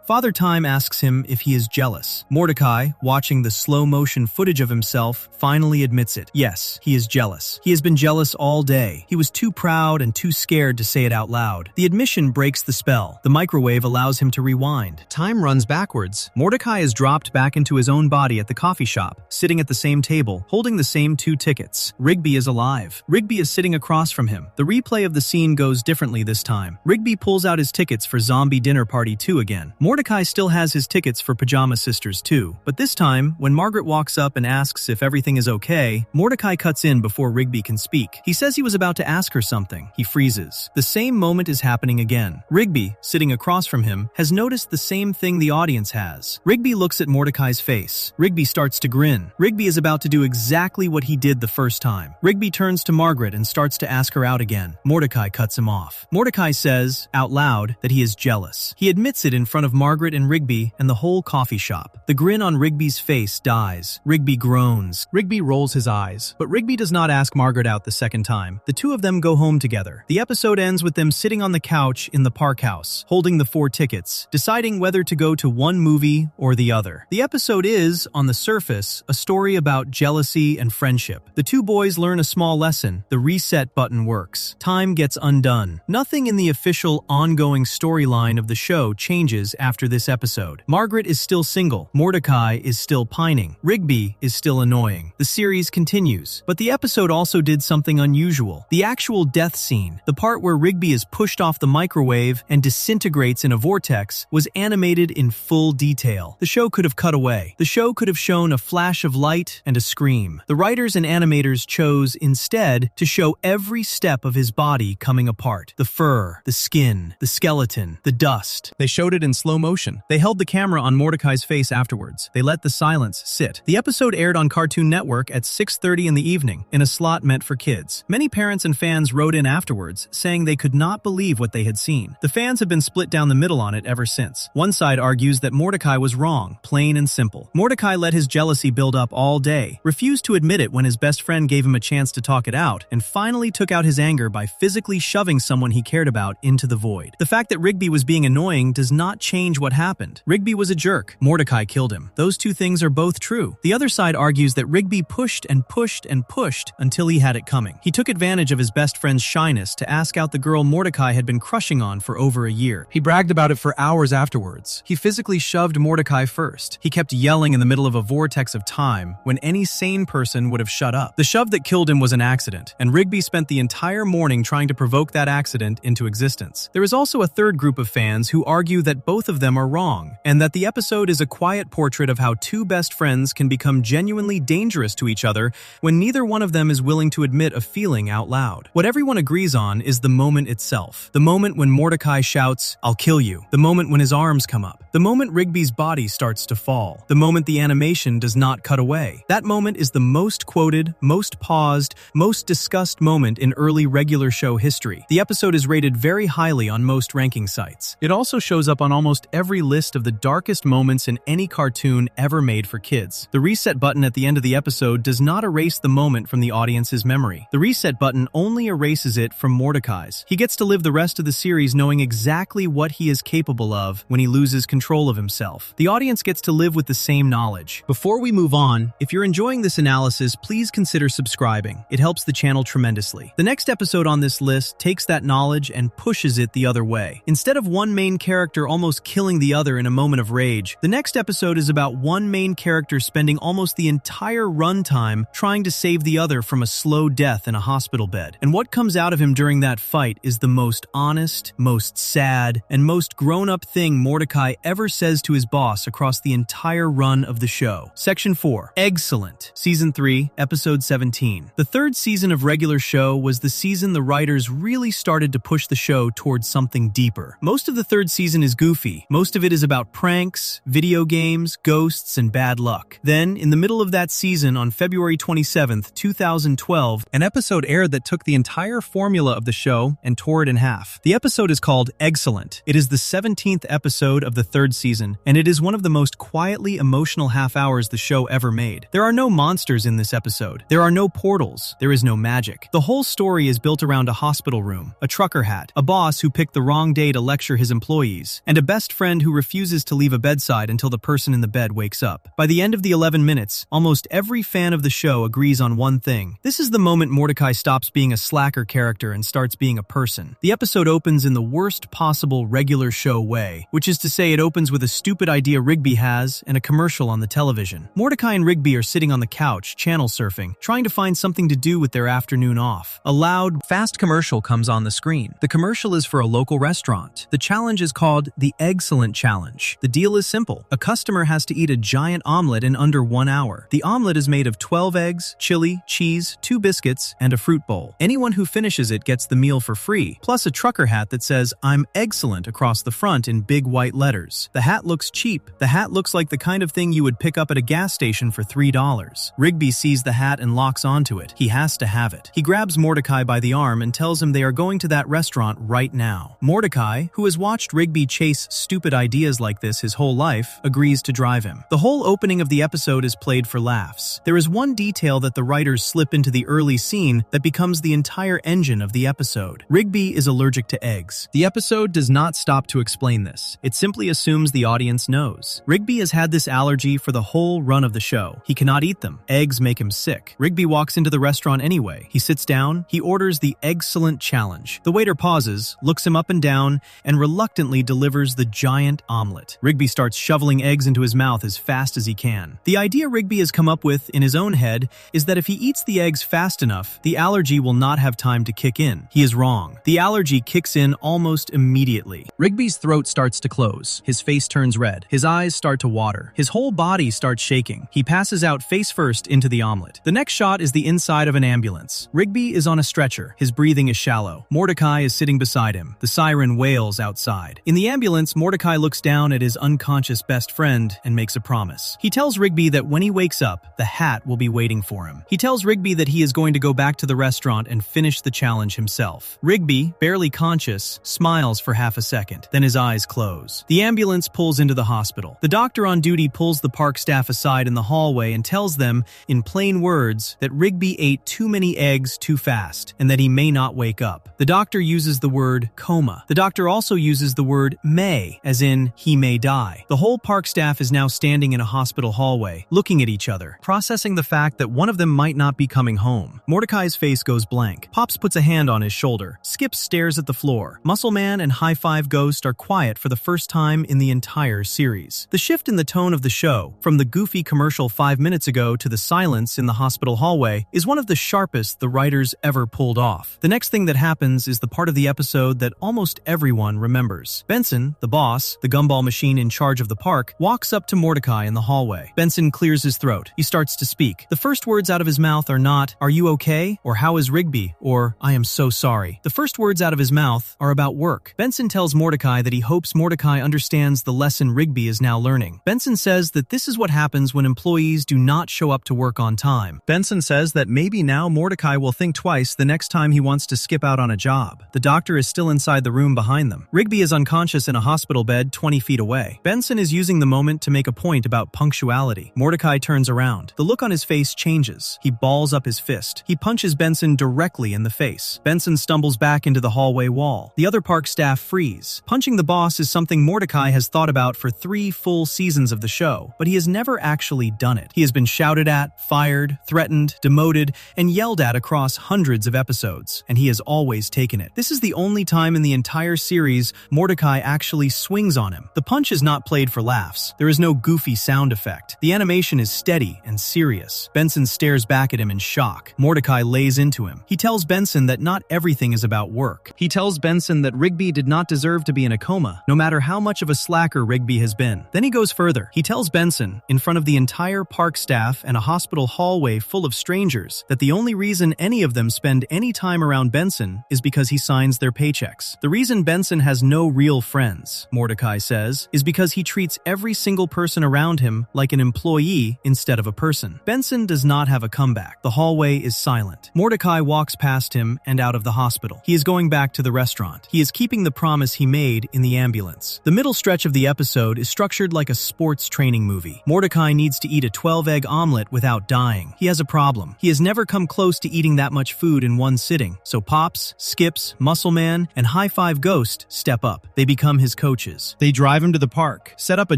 Father Time asks him if he is jealous. Mordecai, watching the slow-motion footage of himself, finally admits it. Yes, he is jealous. He has been jealous all day. He was too proud and too scared to say it out loud. The admission breaks the spell. The microwave allows him to rewind. Time runs backwards. Mordecai is dropped back into his own body at the coffee shop, sitting at the same table, holding the same 2 tickets. Rigby is alive. Rigby is sitting across from him. The replay of the scene goes differently this time. Rigby pulls out his tickets for Zombie Dinner Party 2 again. Mordecai still has his tickets for Pajama Sisters 2, but this time, when Margaret walks up and asks if everything is okay, Mordecai cuts in before Rigby can speak. He says he was about to ask her something. He freezes. The same moment is happening again. Rigby, sitting across from him, has noticed the same thing the audience has. Rigby looks at Mordecai's face. Rigby starts to grin. Rigby is about to do exactly what he did the first time. Rigby turns to Margaret and starts to ask her out again. Mordecai cuts him off. Mordecai says, out loud, that he is jealous. He admits it in front of Margaret and Rigby and the whole coffee shop. The grin on Rigby's face dies. Rigby groans. Rigby rolls his eyes, but Rigby does not ask Margaret out the second time. The two of them go home together. The episode ends with them sitting on the couch in the park house, holding the 4 tickets, deciding whether to go to one movie or the other. The episode is, on the surface, a story about jealousy and friendship. The two boys learn a small lesson. The reset button works. Time gets undone. Nothing in the official ongoing storyline of the show changes after this episode. Margaret is still single. Mordecai is still pining. Rigby is still annoying. The series continues, but the episode also did something unusual. The actual death scene, the part where Rigby is pushed off the microwave and disintegrates in a vortex, was animated in full detail. The show could have cut away. The show could have shown a flash of light and a scream. The writers and animators chose instead to show every step of his body coming apart. The fur, the skin, the skeleton, the dust. They showed it in slow motion. They held the camera on Mordecai's face afterwards. They let the silence sit. The episode aired on Cartoon Network at 6:30 in the evening, in a slot meant for kids. Many parents and fans wrote in afterwards, saying they could not believe what they had seen. The fans have been split down the middle on it ever since. One side argues that Mordecai was wrong, plain and simple. Mordecai let his jealousy build up all day, refused to admit it when his best friend gave him a chance to talk it out, and finally took out his anger by physically shoving someone he cared about into the void. The fact that Rigby was being annoying does not change what happened. Rigby was a jerk. Mordecai killed him. Those two things are both true. The other side argues that Rigby pushed and pushed and pushed until he had it coming. He took advantage of his best friend's shyness to ask out the girl Mordecai had been crushing on for over a year. He bragged about it for hours afterwards. He physically shoved Mordecai first. He kept yelling in the middle of a vortex of time when any sane person would have shut up. The shove that killed him was an accident, and Rigby spent the entire morning trying to provoke that accident into existence. There is also a third group of fans who argue that both of them are wrong, and that the episode is a quiet portrait of how two best friends can become genuinely dangerous to each other when neither one of them is willing to admit a feeling out loud. What everyone agrees on is the moment itself. The moment when Mordecai shouts, "I'll kill you." The moment when his arms come up. The moment Rigby's body starts to fall. The moment the animation does not cut away. That moment is the most quoted, most paused, most discussed moment in early regular show history. The episode is rated very highly on most ranking sites. It also shows up on almost every list of the darkest moments in any cartoon ever made for kids. The reset button at the end of the episode does not erase the moment from the audience's memory. The reset button only erases it from Mordecai's. He gets to live the rest of the series knowing exactly what he is capable of when he loses control of himself. The audience gets to live with the same knowledge. Before we move on, if you're enjoying this analysis, please consider subscribing. It helps the channel tremendously. The next episode on this list takes that knowledge and pushes it the other way. Instead of one main character almost killing the other in a moment of rage, the next episode is about one main character spending almost the entire runtime trying to save the other from a slow death in a hospital bed. And what comes out of him during that fight is the most honest, most sad, and most grown-up thing Mordecai ever says to his boss across the entire run of the show. Section 4. Excellent. Season 3, Episode 17. The third season of regular show was the season the writers really started to push the show towards something deeper. Most of the third season is goofy. Most of it is about pranks, video games, ghosts, and bad luck. Then, in the middle of that season on February 27th, 2012, an episode aired that took the entire formula of the show and tore it in half. The episode is called Excellent. It is the 17th episode of the third season, and it is one of the most quietly emotional half hours the show ever made. There are no monsters in this episode. There are no portals. There is no magic. tragic. The whole story is built around a hospital room, a trucker hat, a boss who picked the wrong day to lecture his employees, and a best friend who refuses to leave a bedside until the person in the bed wakes up. By the end of the 11 minutes, almost every fan of the show agrees on one thing. This is the moment Mordecai stops being a slacker character and starts being a person. The episode opens in the worst possible regular show way, which is to say it opens with a stupid idea Rigby has and a commercial on the television. Mordecai and Rigby are sitting on the couch, channel surfing, trying to find something to do with their afternoon off. A loud, fast commercial comes on the screen. The commercial is for a local restaurant. The challenge is called the Eggcellent Challenge. The deal is simple. A customer has to eat a giant omelet in under 1 hour. The omelet is made of 12 eggs, chili, cheese, 2 biscuits, and a fruit bowl. Anyone who finishes it gets the meal for free, plus a trucker hat that says, "I'm excellent" across the front in big white letters. The hat looks cheap. The hat looks like the kind of thing you would pick up at a gas station for $3. Rigby sees the hat and locks onto it. He has to have it. He grabs Mordecai by the arm and tells him they are going to that restaurant right now. Mordecai, who has watched Rigby chase stupid ideas like this his whole life, agrees to drive him. The whole opening of the episode is played for laughs. There is one detail that the writers slip into the early scene that becomes the entire engine of the episode. Rigby is allergic to eggs. The episode does not stop to explain this. It simply assumes the audience knows. Rigby has had this allergy for the whole run of the show. He cannot eat them. Eggs make him sick. Rigby walks into the restaurant anyway. He sits down. He orders the Eggcellent Challenge. The waiter pauses, looks him up and down, and reluctantly delivers the giant omelet. Rigby starts shoveling eggs into his mouth as fast as he can. The idea Rigby has come up with in his own head is that if he eats the eggs fast enough, the allergy will not have time to kick in. He is wrong. The allergy kicks in almost immediately. Rigby's throat starts to close. His face turns red. His eyes start to water. His whole body starts shaking. He passes out face first into the omelet. The next shot is the inside of an ambulance. Rigby is on a stretcher. His breathing is shallow. Mordecai is sitting beside him. The siren wails outside. In the ambulance, Mordecai looks down at his unconscious best friend and makes a promise. He tells Rigby that when he wakes up, the hat will be waiting for him. He tells Rigby that he is going to go back to the restaurant and finish the challenge himself. Rigby, barely conscious, smiles for half a second. Then his eyes close. The ambulance pulls into the hospital. The doctor on duty pulls the park staff aside in the hallway and tells them, in plain words, that Rigby ate too many eggs too fast and that he may not wake up. The doctor uses the word coma. The doctor also uses the word may, as in he may die. The whole park staff is now standing in a hospital hallway, looking at each other, processing the fact that one of them might not be coming home. Mordecai's face goes blank. Pops puts a hand on his shoulder. Skip stares at the floor. Muscle Man and High Five Ghost are quiet for the first time in the entire series. The shift in the tone of the show, from the goofy commercial 5 minutes ago to the silence in the hospital hallway, is one of the sharpest the writers ever pulled off. The next thing that happens is the part of the episode that almost everyone remembers. Benson, the boss, the gumball machine in charge of the park, walks up to Mordecai in the hallway. Benson clears his throat. He starts to speak. The first words out of his mouth are not, "Are you okay?" or "How is Rigby?" or "I am so sorry." The first words out of his mouth are about work. Benson tells Mordecai that he hopes Mordecai understands the lesson Rigby is now learning. Benson says that this is what happens when employees do not show up to work on time. Benson says that maybe now Mordecai will think twice the next time he wants to skip out on a job. The doctor is still inside the room behind them. Rigby is unconscious in a hospital bed 20 feet away. Benson is using the moment to make a point about punctuality. Mordecai turns around. The look on his face changes. He balls up his fist. He punches Benson directly in the face. Benson stumbles back into the hallway wall. The other park staff freeze. Punching the boss is something Mordecai has thought about for 3 full seasons of the show, but he has never actually done it. He has been shouted at, fired, threatened, demoted, and yelled at across hundreds of episodes, and he has always taken it. This is the only time in the entire series Mordecai actually swings on him. The punch is not played for laughs. There is no goofy sound effect. The animation is steady and serious. Benson stares back at him in shock. Mordecai lays into him. He tells Benson that not everything is about work. He tells Benson that Rigby did not deserve to be in a coma, no matter how much of a slacker Rigby has been. Then he goes further. He tells Benson, in front of the entire park staff and a hospital hallway full of strangers, that the only reason any of them spend any time around Benson is because he signs their paychecks. The reason Benson has no real friends, Mordecai says, is because he treats every single person around him like an employee instead of a person. Benson does not have a comeback. The hallway is silent. Mordecai walks past him and out of the hospital. He is going back to the restaurant. He is keeping the promise he made in the ambulance. The middle stretch of the episode is structured like a sports training movie. Mordecai needs to eat a 12-egg omelet without dying. He has a problem. He has never come close to eating eating that much food in one sitting, so Pops, Skips, Muscle Man, and High Five Ghost step up. They become his coaches. They drive him to the park, set up a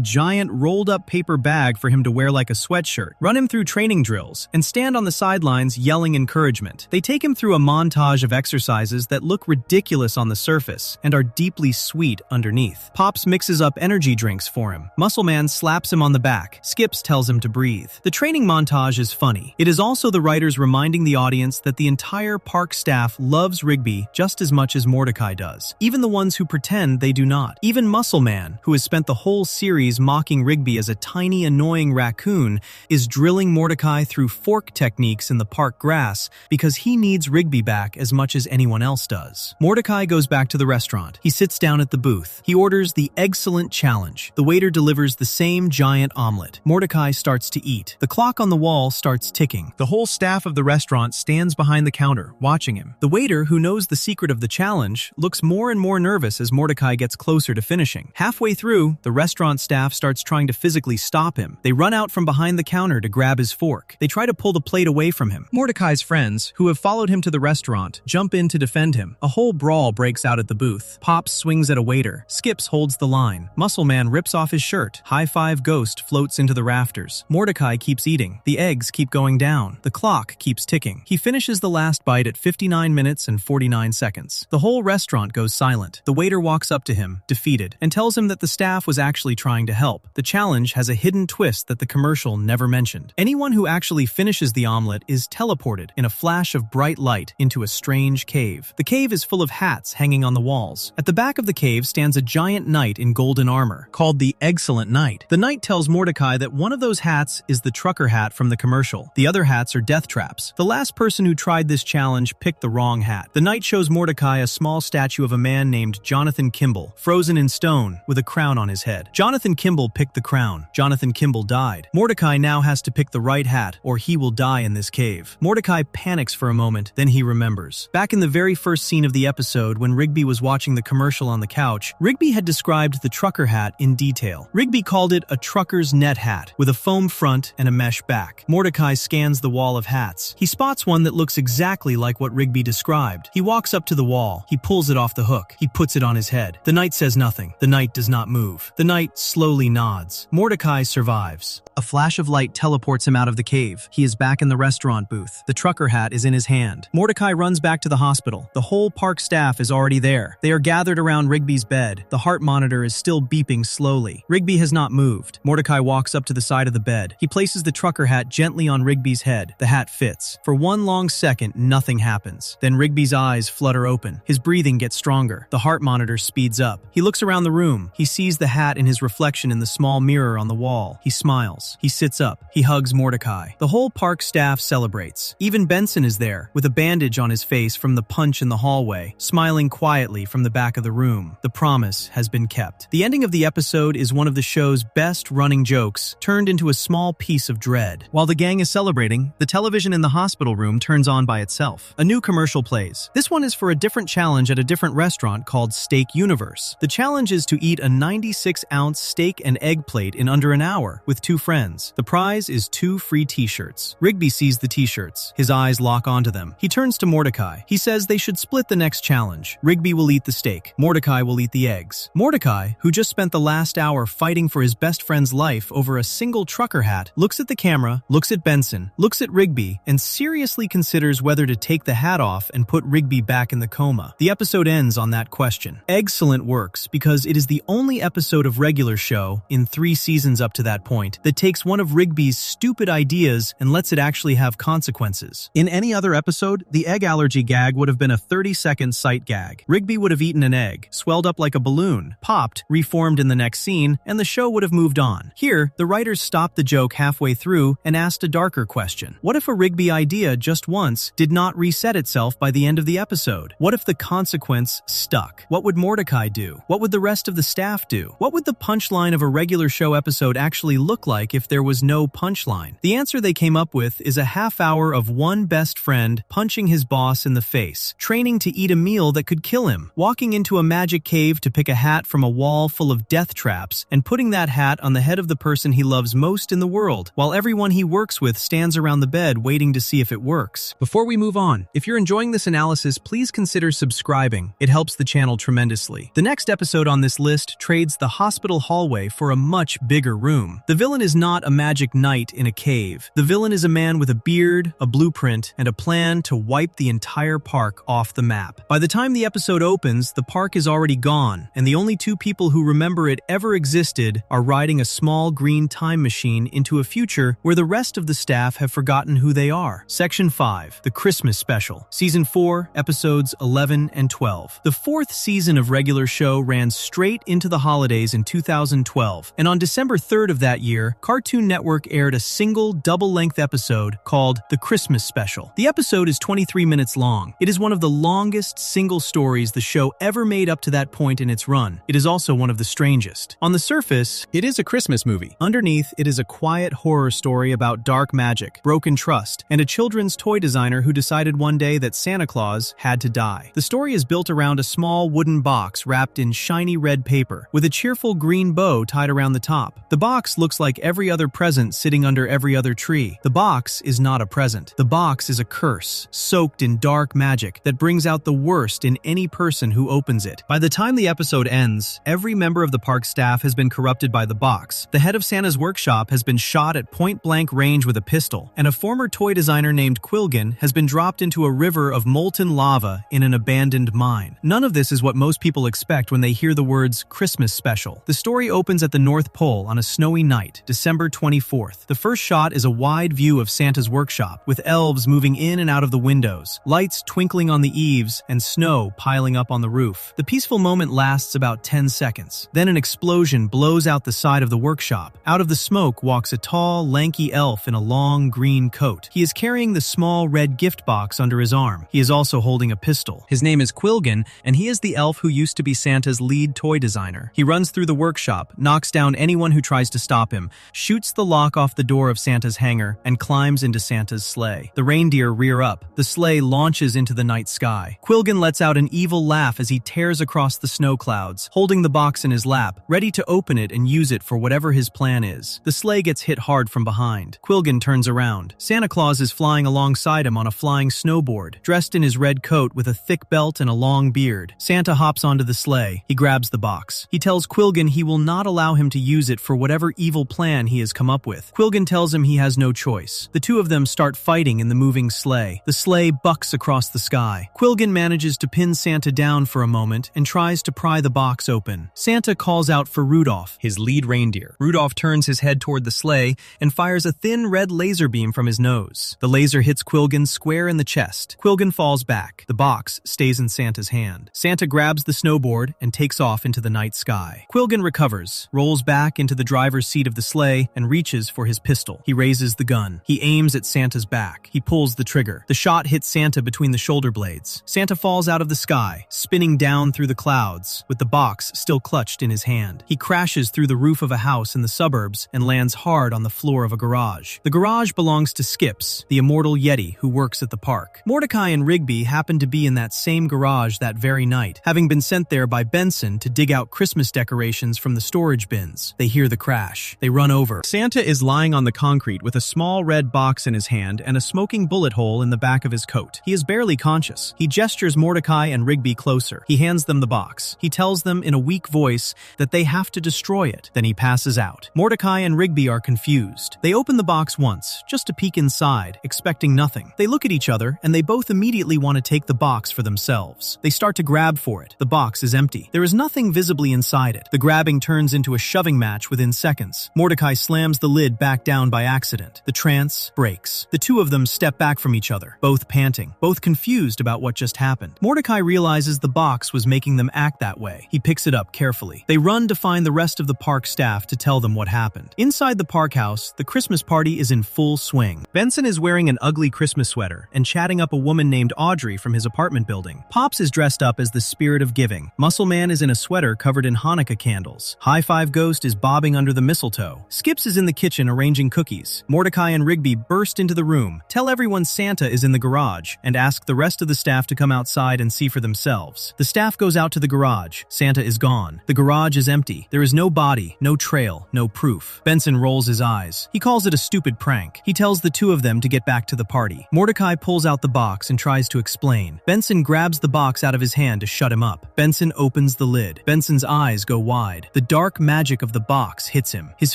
giant rolled-up paper bag for him to wear like a sweatshirt, run him through training drills, and stand on the sidelines yelling encouragement. They take him through a montage of exercises that look ridiculous on the surface and are deeply sweet underneath. Pops mixes up energy drinks for him. Muscle Man slaps him on the back. Skips tells him to breathe. The training montage is funny. It is also the writers reminding the audience that the entire park staff loves Rigby just as much as Mordecai does, even the ones who pretend they do not. Even Muscle Man, who has spent the whole series mocking Rigby as a tiny, annoying raccoon, is drilling Mordecai through fork techniques in the park grass because he needs Rigby back as much as anyone else does. Mordecai goes back to the restaurant. He sits down at the booth. He orders the Excellent Challenge. The waiter delivers the same giant omelet. Mordecai starts to eat. The clock on the wall starts ticking. The whole staff of the restaurant stands behind the counter, watching him. The waiter, who knows the secret of the challenge, looks more and more nervous as Mordecai gets closer to finishing. Halfway through, the restaurant staff starts trying to physically stop him. They run out from behind the counter to grab his fork. They try to pull the plate away from him. Mordecai's friends, who have followed him to the restaurant, jump in to defend him. A whole brawl breaks out at the booth. Pops swings at a waiter. Skips holds the line. Muscle Man rips off his shirt. High Five Ghost floats into the rafters. Mordecai keeps eating. The eggs keep going down. The clock keeps ticking. He finishes the last bite at 59 minutes and 49 seconds. The whole restaurant goes silent. The waiter walks up to him, defeated, and tells him that the staff was actually trying to help. The challenge has a hidden twist that the commercial never mentioned. Anyone who actually finishes the omelet is teleported in a flash of bright light into a strange cave. The cave is full of hats hanging on the walls. At the back of the cave stands a giant knight in golden armor, called the Excellent Knight. The knight tells Mordecai that one of those hats is the trucker hat from the commercial. The other hats are death traps. The last person who tried this challenge picked the wrong hat. The knight shows Mordecai a small statue of a man named Jonathan Kimball, frozen in stone, with a crown on his head. Jonathan Kimball picked the crown. Jonathan Kimball died. Mordecai now has to pick the right hat, or he will die in this cave. Mordecai panics for a moment, then he remembers. Back in the very first scene of the episode, when Rigby was watching the commercial on the couch, Rigby had described the trucker hat in detail. Rigby called it a trucker's net hat, with a foam front and a mesh back. Mordecai scans the wall of hats. He spots one that looks exactly like what Rigby described. He walks up to the wall. He pulls it off the hook. He puts it on his head. The knight says nothing. The knight does not move. The knight slowly nods. Mordecai survives. A flash of light teleports him out of the cave. He is back in the restaurant booth. The trucker hat is in his hand. Mordecai runs back to the hospital. The whole park staff is already there. They are gathered around Rigby's bed. The heart monitor is still beeping slowly. Rigby has not moved. Mordecai walks up to the side of the bed. He places the trucker hat gently on Rigby's head. The hat fits. For one long second, nothing happens. Then Rigby's eyes flutter open. His breathing gets stronger. The heart monitor speeds up. He looks around the room. He sees the hat in his reflection in the small mirror on the wall. He smiles. He sits up. He hugs Mordecai. The whole park staff celebrates. Even Benson is there, with a bandage on his face from the punch in the hallway, smiling quietly from the back of the room. The promise has been kept. The ending of the episode is one of the show's best running jokes, turned into a small piece of dread. While the gang is celebrating, the television in the hospital room turns on by itself. A new commercial plays. This one is for a different challenge at a different restaurant called Steak Universe. The challenge is to eat a 96-ounce steak and egg plate in under an hour with 2 friends. The prize is 2 free t-shirts. Rigby sees the t-shirts. His eyes lock onto them. He turns to Mordecai. He says they should split the next challenge. Rigby will eat the steak. Mordecai will eat the eggs. Mordecai, who just spent the last hour fighting for his best friend's life over a single trucker hat, looks at the camera, looks at Benson, looks at Rigby, and seriously considers whether to take the hat off and put Rigby back in the coma. The episode ends on that question. Excellent works because it is the only episode of regular show, in 3 seasons up to that point, that takes one of Rigby's stupid ideas and lets it actually have consequences. In any other episode, the egg allergy gag would have been a 30-second sight gag. Rigby would have eaten an egg, swelled up like a balloon, popped, reformed in the next scene, and the show would have moved on. Here, the writers stopped the joke halfway through and asked a darker question. What if a Rigby idea just once did not reset itself by the end of the episode? What if the consequence stuck? What would Mordecai do? What would the rest of the staff do? What would the punchline of a regular show episode actually look like if there was no punchline? The answer they came up with is a half hour of one best friend punching his boss in the face, training to eat a meal that could kill him, walking into a magic cave to pick a hat from a wall full of death traps, and putting that hat on the head of the person he loves most in the world, while everyone he works with stands around the bed waiting to see if it works. box. Before we move on, if you're enjoying this analysis, please consider subscribing. It helps the channel tremendously. The next episode on this list trades the hospital hallway for a much bigger room. The villain is not a magic knight in a cave. The villain is a man with a beard, a blueprint, and a plan to wipe the entire park off the map. By the time the episode opens, the park is already gone, and the only two people who remember it ever existed are riding a small green time machine into a future where the rest of the staff have forgotten who they are. Section 5, The Christmas Special. Season 4, Episodes 11 and 12. The fourth season of regular show ran straight into the holidays in 2012, and on December 3rd of that year, Cartoon Network aired a single double-length episode called The Christmas Special. The episode is 23 minutes long. It is one of the longest single stories the show ever made up to that point in its run. It is also one of the strangest. On the surface, it is a Christmas movie. Underneath, it is a quiet horror story about dark magic, broken trust, and a children's toy designer who decided one day that Santa Claus had to die. The story is built around a small wooden box wrapped in shiny red paper, with a cheerful green bow tied around the top. The box looks like every other present sitting under every other tree. The box is not a present. The box is a curse, soaked in dark magic that brings out the worst in any person who opens it. By the time the episode ends, every member of the park staff has been corrupted by the box. The head of Santa's workshop has been shot at point-blank range with a pistol, and a former toy designer named Quilgan has been dropped into a river of molten lava in an abandoned mine. None of this is what most people expect when they hear the words Christmas Special. The story opens at the North Pole on a snowy night, December 24th. The first shot is a wide view of Santa's workshop, with elves moving in and out of the windows, lights twinkling on the eaves, and snow piling up on the roof. The peaceful moment lasts about 10 seconds. Then an explosion blows out the side of the workshop. Out of the smoke walks a tall, lanky elf in a long green coat. He is carrying the small red gift box under his arm. He is also holding a pistol. His name is Quilgan, and he is the elf who used to be Santa's lead toy designer. He runs through the workshop, knocks down anyone who tries to stop him, shoots the lock off the door of Santa's hangar, and climbs into Santa's sleigh. The reindeer rear up. The sleigh launches into the night sky. Quilgan lets out an evil laugh as he tears across the snow clouds, holding the box in his lap, ready to open it and use it for whatever his plan is. The sleigh gets hit hard from behind. Quilgan turns around. Santa Claus is flying alongside him on a flying snowboard, dressed in his red coat with a thick belt and a long beard. Santa hops onto the sleigh. He grabs the box. He tells Quilgan he will not allow him to use it for whatever evil plan he has come up with. Quilgan tells him he has no choice. The two of them start fighting in the moving sleigh. The sleigh bucks across the sky. Quilgan manages to pin Santa down for a moment and tries to pry the box open. Santa calls out for Rudolph, his lead reindeer. Rudolph turns his head toward the sleigh and fires a thin red laser beam from his nose. The laser hits Quilgan square in the chest. Quilgan falls back. The box stays in Santa's hand. Santa grabs the snowboard and takes off into the night sky. Quilgan recovers, rolls back into the driver's seat of the sleigh, and reaches for his pistol. He raises the gun. He aims at Santa's back. He pulls the trigger. The shot hits Santa between the shoulder blades. Santa falls out of the sky, spinning down through the clouds, with the box still clutched in his hand. He crashes through the roof of a house in the suburbs and lands hard on the floor of a garage. The garage belongs to Skips, the immortal Yeti who works at the park. Mordecai and Rigby happen to be in that same garage that very night, having been sent there by Benson to dig out Christmas decorations from the storage bins. They hear the crash. They run over. Santa is lying on the concrete with a small red box in his hand and a smoking bullet hole in the back of his coat. He is barely conscious. He gestures Mordecai and Rigby closer. He hands them the box. He tells them in a weak voice that they have to destroy it. Then he passes out. Mordecai and Rigby are confused. They open the box once, just to peek inside, expecting nothing. They look at each other, and they both immediately want to take the box for themselves. They start to grab for it. The box is empty. There is nothing visibly inside it. The grabbing turns into a shoving match within seconds. Mordecai slams the lid back down by accident. The trance breaks. The two of them step back from each other, both panting, both confused about what just happened. Mordecai realizes the box was making them act that way. He picks it up carefully. They run to find the rest of the park staff to tell them what happened. Inside the park house, the Christmas party is in full swing. Benson is wearing an ugly Christmas sweater and chatting up a woman named Audrey from his apartment building. Pops is dressed up as the spirit of giving. Muscle Man is in a sweater covered in Hanukkah candles. High Five Ghost is bobbing under the mistletoe. Skips is in the kitchen arranging cookies. Mordecai and Rigby burst into the room, tell everyone Santa is in the garage, and ask the rest of the staff to come outside and see for themselves. The staff goes out to the garage. Santa is gone. The garage is empty. There is no body, no trail, no proof. Benson rolls his eyes. He calls it a stupid prank. He tells the two of them to get back to the party. party. Mordecai pulls out the box and tries to explain. Benson grabs the box out of his hand to shut him up. Benson opens the lid. Benson's eyes go wide. The dark magic of the box hits him. His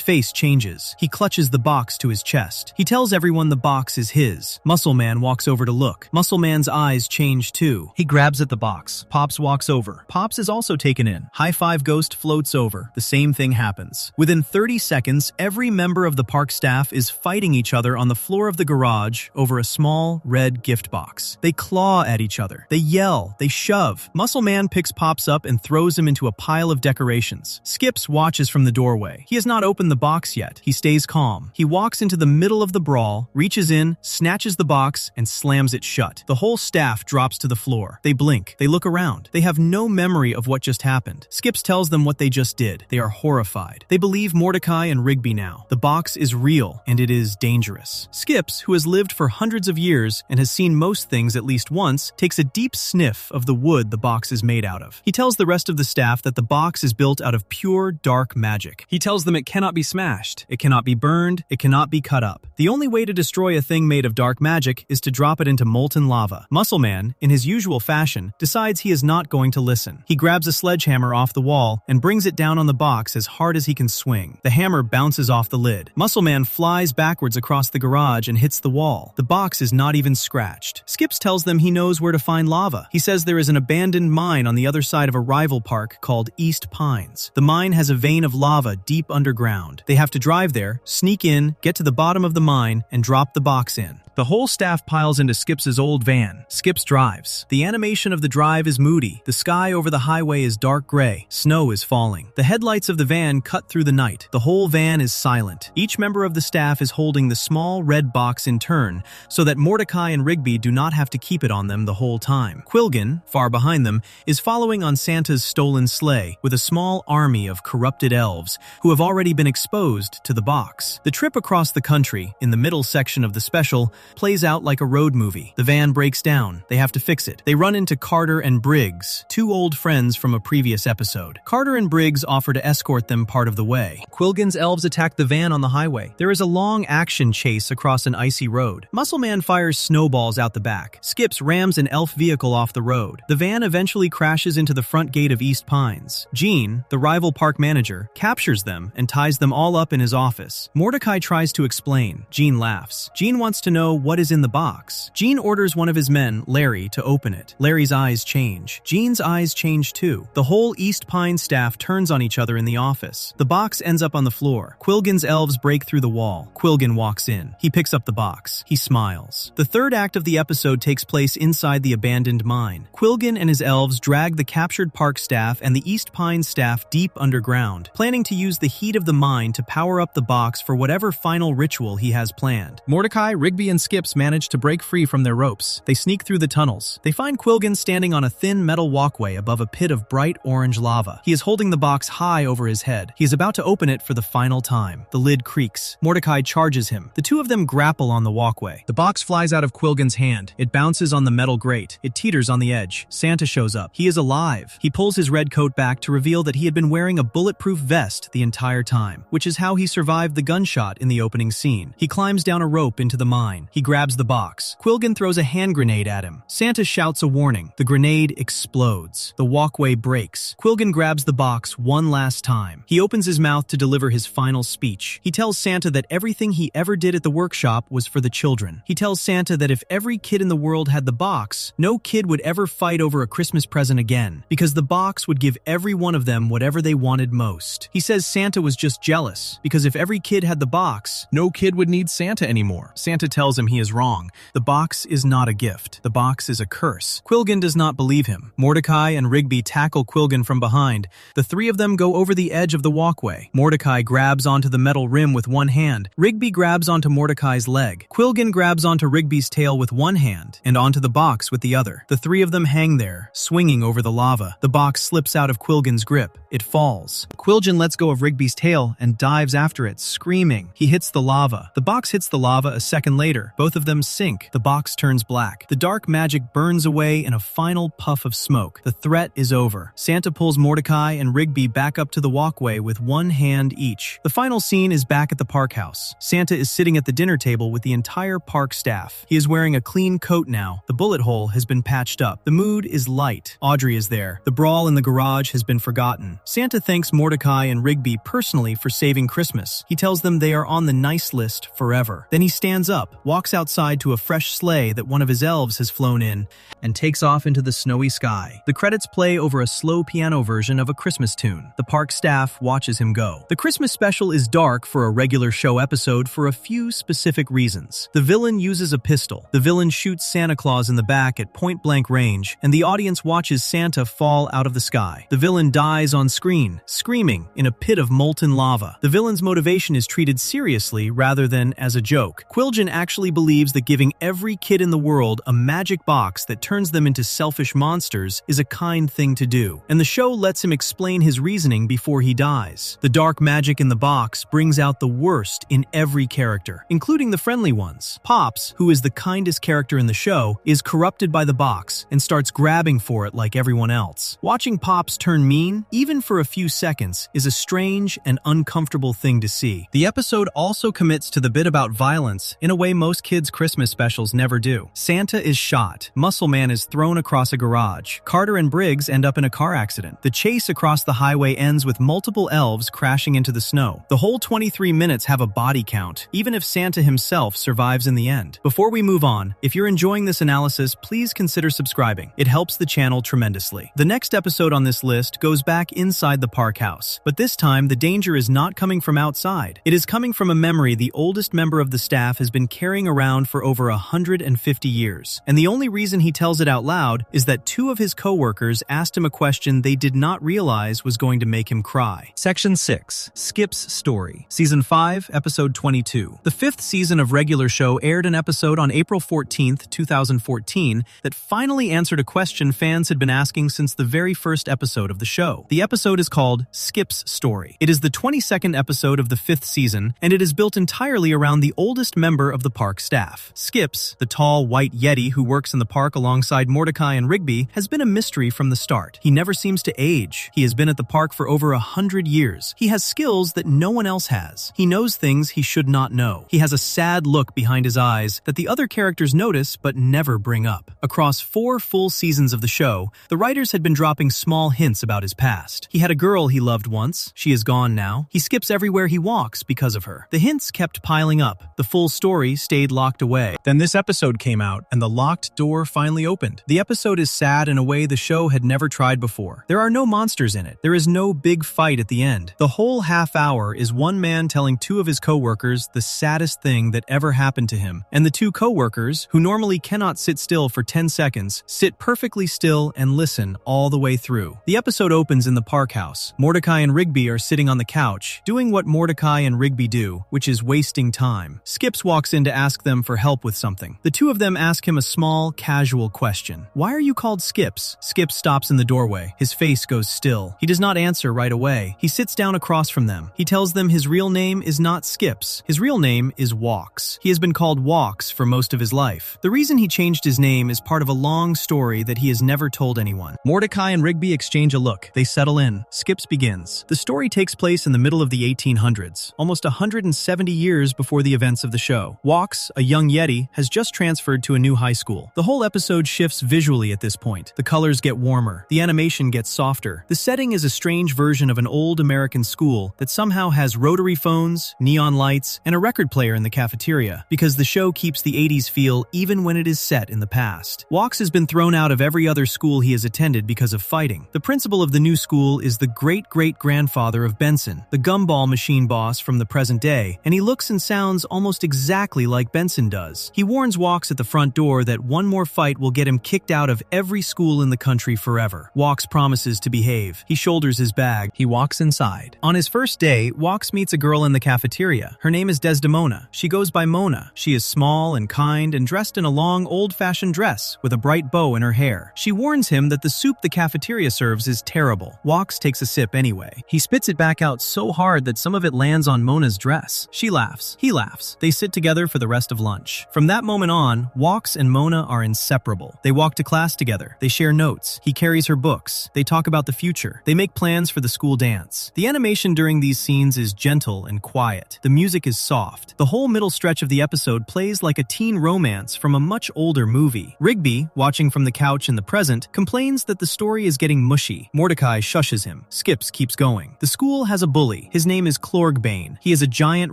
face changes. He clutches the box to his chest. He tells everyone the box is his. Muscle Man walks over to look. Muscle Man's eyes change too. He grabs at the box. Pops walks over. Pops is also taken in. High Five Ghost floats over. The same thing happens. Within 30 seconds, every member of the park staff is fighting each other on the floor of the garage over a small red gift box. They claw at each other. They yell. They shove. Muscle Man picks Pops up and throws him into a pile of decorations. Skips watches from the doorway. He has not opened the box yet. He stays calm. He walks into the middle of the brawl, reaches in, snatches the box, and slams it shut. The whole staff drops to the floor. They blink. They look around. They have no memory of what just happened. Skips tells them what they just did. They are horrified. They believe Mordecai and Rigby now. The box is real, and it is dangerous. Skips, who has lived for hundreds of years and has seen most things at least once, takes a deep sniff of the wood the box is made out of. He tells the rest of the staff that the box is built out of pure dark magic. He tells them it cannot be smashed, it cannot be burned, it cannot be cut up. The only way to destroy a thing made of dark magic is to drop it into molten lava. Muscle Man, in his usual fashion, decides he is not going to listen. He grabs a sledgehammer off the wall and brings it down on the box as hard as he can swing. The hammer bounces off the lid. Muscle Man flies backwards across the garage and hits the wall. The box is not even scratched. Skips tells them he knows where to find lava. He says there is an abandoned mine on the other side of a rival park called East Pines. The mine has a vein of lava deep underground. They have to drive there, sneak in, get to the bottom of the mine, and drop the box in. The whole staff piles into Skips' old van. Skips drives. The animation of the drive is moody. The sky over the highway is dark gray. Snow is falling. The headlights of the van cut through the night. The whole van is silent. Each member of the staff is holding the small red box in turn so that Mordecai and Rigby do not have to keep it on them the whole time. Quilgan, far behind them, is following on Santa's stolen sleigh with a small army of corrupted elves who have already been exposed to the box. The trip across the country, in the middle section of the special, plays out like a road movie. The van breaks down. They have to fix it. They run into Carter and Briggs, two old friends from a previous episode. Carter and Briggs offer to escort them part of the way. Quilgan's elves attack the van on the highway. There is a long action chase across an icy road. Muscle Man fires snowballs out the back. Skips rams an elf vehicle off the road. The van eventually crashes into the front gate of East Pines. Gene, the rival park manager, captures them and ties them all up in his office. Mordecai tries to explain. Gene laughs. Gene wants to know what is in the box. Gene orders one of his men, Larry, to open it. Larry's eyes change. Gene's eyes change too. The whole East Pine staff turns on each other in the office. The box ends up on the floor. Quilgan's elves break through the wall. Quilgan walks in. He picks up the box. He smiles. The third act of the episode takes place inside the abandoned mine. Quilgan and his elves drag the captured park staff and the East Pine staff deep underground, planning to use the heat of the mine to power up the box for whatever final ritual he has planned. Mordecai, Rigby, and Skips manage to break free from their ropes. They sneak through the tunnels. They find Quilgan standing on a thin metal walkway above a pit of bright orange lava. He is holding the box high over his head. He is about to open it for the final time. The lid creaks. Mordecai charges him. The two of them grapple on the walkway. The box flies out of Quilgan's hand. It bounces on the metal grate. It teeters on the edge. Santa shows up. He is alive. He pulls his red coat back to reveal that he had been wearing a bulletproof vest the entire time, which is how he survived the gunshot in the opening scene. He climbs down a rope into the mine. He grabs the box. Quilgan throws a hand grenade at him. Santa shouts a warning. The grenade explodes. The walkway breaks. Quilgan grabs the box one last time. He opens his mouth to deliver his final speech. He tells Santa that everything he ever did at the workshop was for the children. He tells Santa that if every kid in the world had the box, no kid would ever fight over a Christmas present again, because the box would give every one of them whatever they wanted most. He says Santa was just jealous, because if every kid had the box, no kid would need Santa anymore. Santa tells him he is wrong. The box is not a gift. The box is a curse. Quilgan does not believe him. Mordecai and Rigby tackle Quilgan from behind. The three of them go over the edge of the walkway. Mordecai grabs onto the metal rim with one hand. Rigby grabs onto Mordecai's leg. Quilgan grabs onto Rigby's tail with one hand and onto the box with the other. The three of them hang there, swinging over the lava. The box slips out of Quilgan's grip. It falls. Quilgan lets go of Rigby's tail and dives after it, screaming. He hits the lava. The box hits the lava a second later, Both of them sink. The box turns black. The dark magic burns away in a final puff of smoke. The threat is over. Santa pulls Mordecai and Rigby back up to the walkway with one hand each. The final scene is back at the park house. Santa is sitting at the dinner table with the entire park staff. He is wearing a clean coat now. The bullet hole has been patched up. The mood is light. Audrey is there. The brawl in the garage has been forgotten. Santa thanks Mordecai and Rigby personally for saving Christmas. He tells them they are on the nice list forever. Then he stands up, walks outside to a fresh sleigh that one of his elves has flown in, and takes off into the snowy sky. The credits play over a slow piano version of a Christmas tune. The park staff watches him go. The Christmas special is dark for a regular show episode for a few specific reasons. The villain uses a pistol. The villain shoots Santa Claus in the back at point-blank range, and the audience watches Santa fall out of the sky. The villain dies on screen, screaming in a pit of molten lava. The villain's motivation is treated seriously rather than as a joke. Quilgen actually believes that giving every kid in the world a magic box that turns them into selfish monsters is a kind thing to do, and the show lets him explain his reasoning before he dies. The dark magic in the box brings out the worst in every character, including the friendly ones. Pops, who is the kindest character in the show, is corrupted by the box and starts grabbing for it like everyone else. Watching Pops turn mean, even for a few seconds, is a strange and uncomfortable thing to see. The episode also commits to the bit about violence in a way most kids' Christmas specials never do. Santa is shot. Muscle Man is thrown across a garage. Carter and Briggs end up in a car accident. The chase across the highway ends with multiple elves crashing into the snow. The whole 23 minutes have a body count, even if Santa himself survives in the end. Before we move on, if you're enjoying this analysis, please consider subscribing. It helps the channel tremendously. The next episode on this list goes back inside the park house, but this time the danger is not coming from outside. It is coming from a memory the oldest member of the staff has been carrying around for over 150 years. And the only reason he tells it out loud is that two of his co-workers asked him a question they did not realize was going to make him cry. Section 6. Skip's Story. Season 5, Episode 22. The 5th season of Regular Show aired an episode on April 14th, 2014 that finally answered a question fans had been asking since the very first episode of the show. The episode is called Skip's Story. It is the 22nd episode of the 5th season, and it is built entirely around the oldest member of the park staff. Skips, the tall white yeti who works in the park alongside Mordecai and Rigby, has been a mystery from the start. He never seems to age. He has been at the park for over 100 years. He has skills that no one else has. He knows things he should not know. He has a sad look behind his eyes that the other characters notice but never bring up. Across 4 full seasons of the show, the writers had been dropping small hints about his past. He had a girl he loved once. She is gone now. He skips everywhere he walks because of her. The hints kept piling up. The full story stayed locked away. Then this episode came out, and the locked door finally opened. The episode is sad in a way the show had never tried before. There are no monsters in it. There is no big fight at the end. The whole half hour is one man telling 2 of his co-workers the saddest thing that ever happened to him, and the 2 co-workers, who normally cannot sit still for 10 seconds, sit perfectly still and listen all the way through. The episode opens in the park house. Mordecai and Rigby are sitting on the couch, doing what Mordecai and Rigby do, which is wasting time. Skips walks in to ask them for help with something. The 2 of them ask him a small, casual question. Why are you called Skips? Skips stops in the doorway. His face goes still. He does not answer right away. He sits down across from them. He tells them his real name is not Skips. His real name is Walks. He has been called Walks for most of his life. The reason he changed his name is part of a long story that he has never told anyone. Mordecai and Rigby exchange a look. They settle in. Skips begins. The story takes place in the middle of the 1800s, almost 170 years before the events of the show. Walks, a young yeti, has just transferred to a new high school. The whole episode shifts visually at this point. The colors get warmer. The animation gets softer. The setting is a strange version of an old American school that somehow has rotary phones, neon lights, and a record player in the cafeteria, because the show keeps the 80s feel even when it is set in the past. Walks has been thrown out of every other school he has attended because of fighting. The principal of the new school is the great-great-grandfather of Benson, the gumball machine boss from the present day, and he looks and sounds almost exactly like Benson does. He warns Walks at the front door that one more fight will get him kicked out of every school in the country forever. Walks promises to behave. He shoulders his bag. He walks inside. On his first day, Walks meets a girl in the cafeteria. Her name is Desdemona. She goes by Mona. She is small and kind and dressed in a long, old-fashioned dress with a bright bow in her hair. She warns him that the soup the cafeteria serves is terrible. Walks takes a sip anyway. He spits it back out so hard that some of it lands on Mona's dress. She laughs. He laughs. They sit together for the rest of lunch. From that moment on, Walks and Mona are inseparable. They walk to class together. They share notes. He carries her books. They talk about the future. They make plans for the school dance. The animation during these scenes is gentle and quiet. The music is soft. The whole middle stretch of the episode plays like a teen romance from a much older movie. Rigby, watching from the couch in the present, complains that the story is getting mushy. Mordecai shushes him. Skips keeps going. The school has a bully. His name is Clorgbane. He is a giant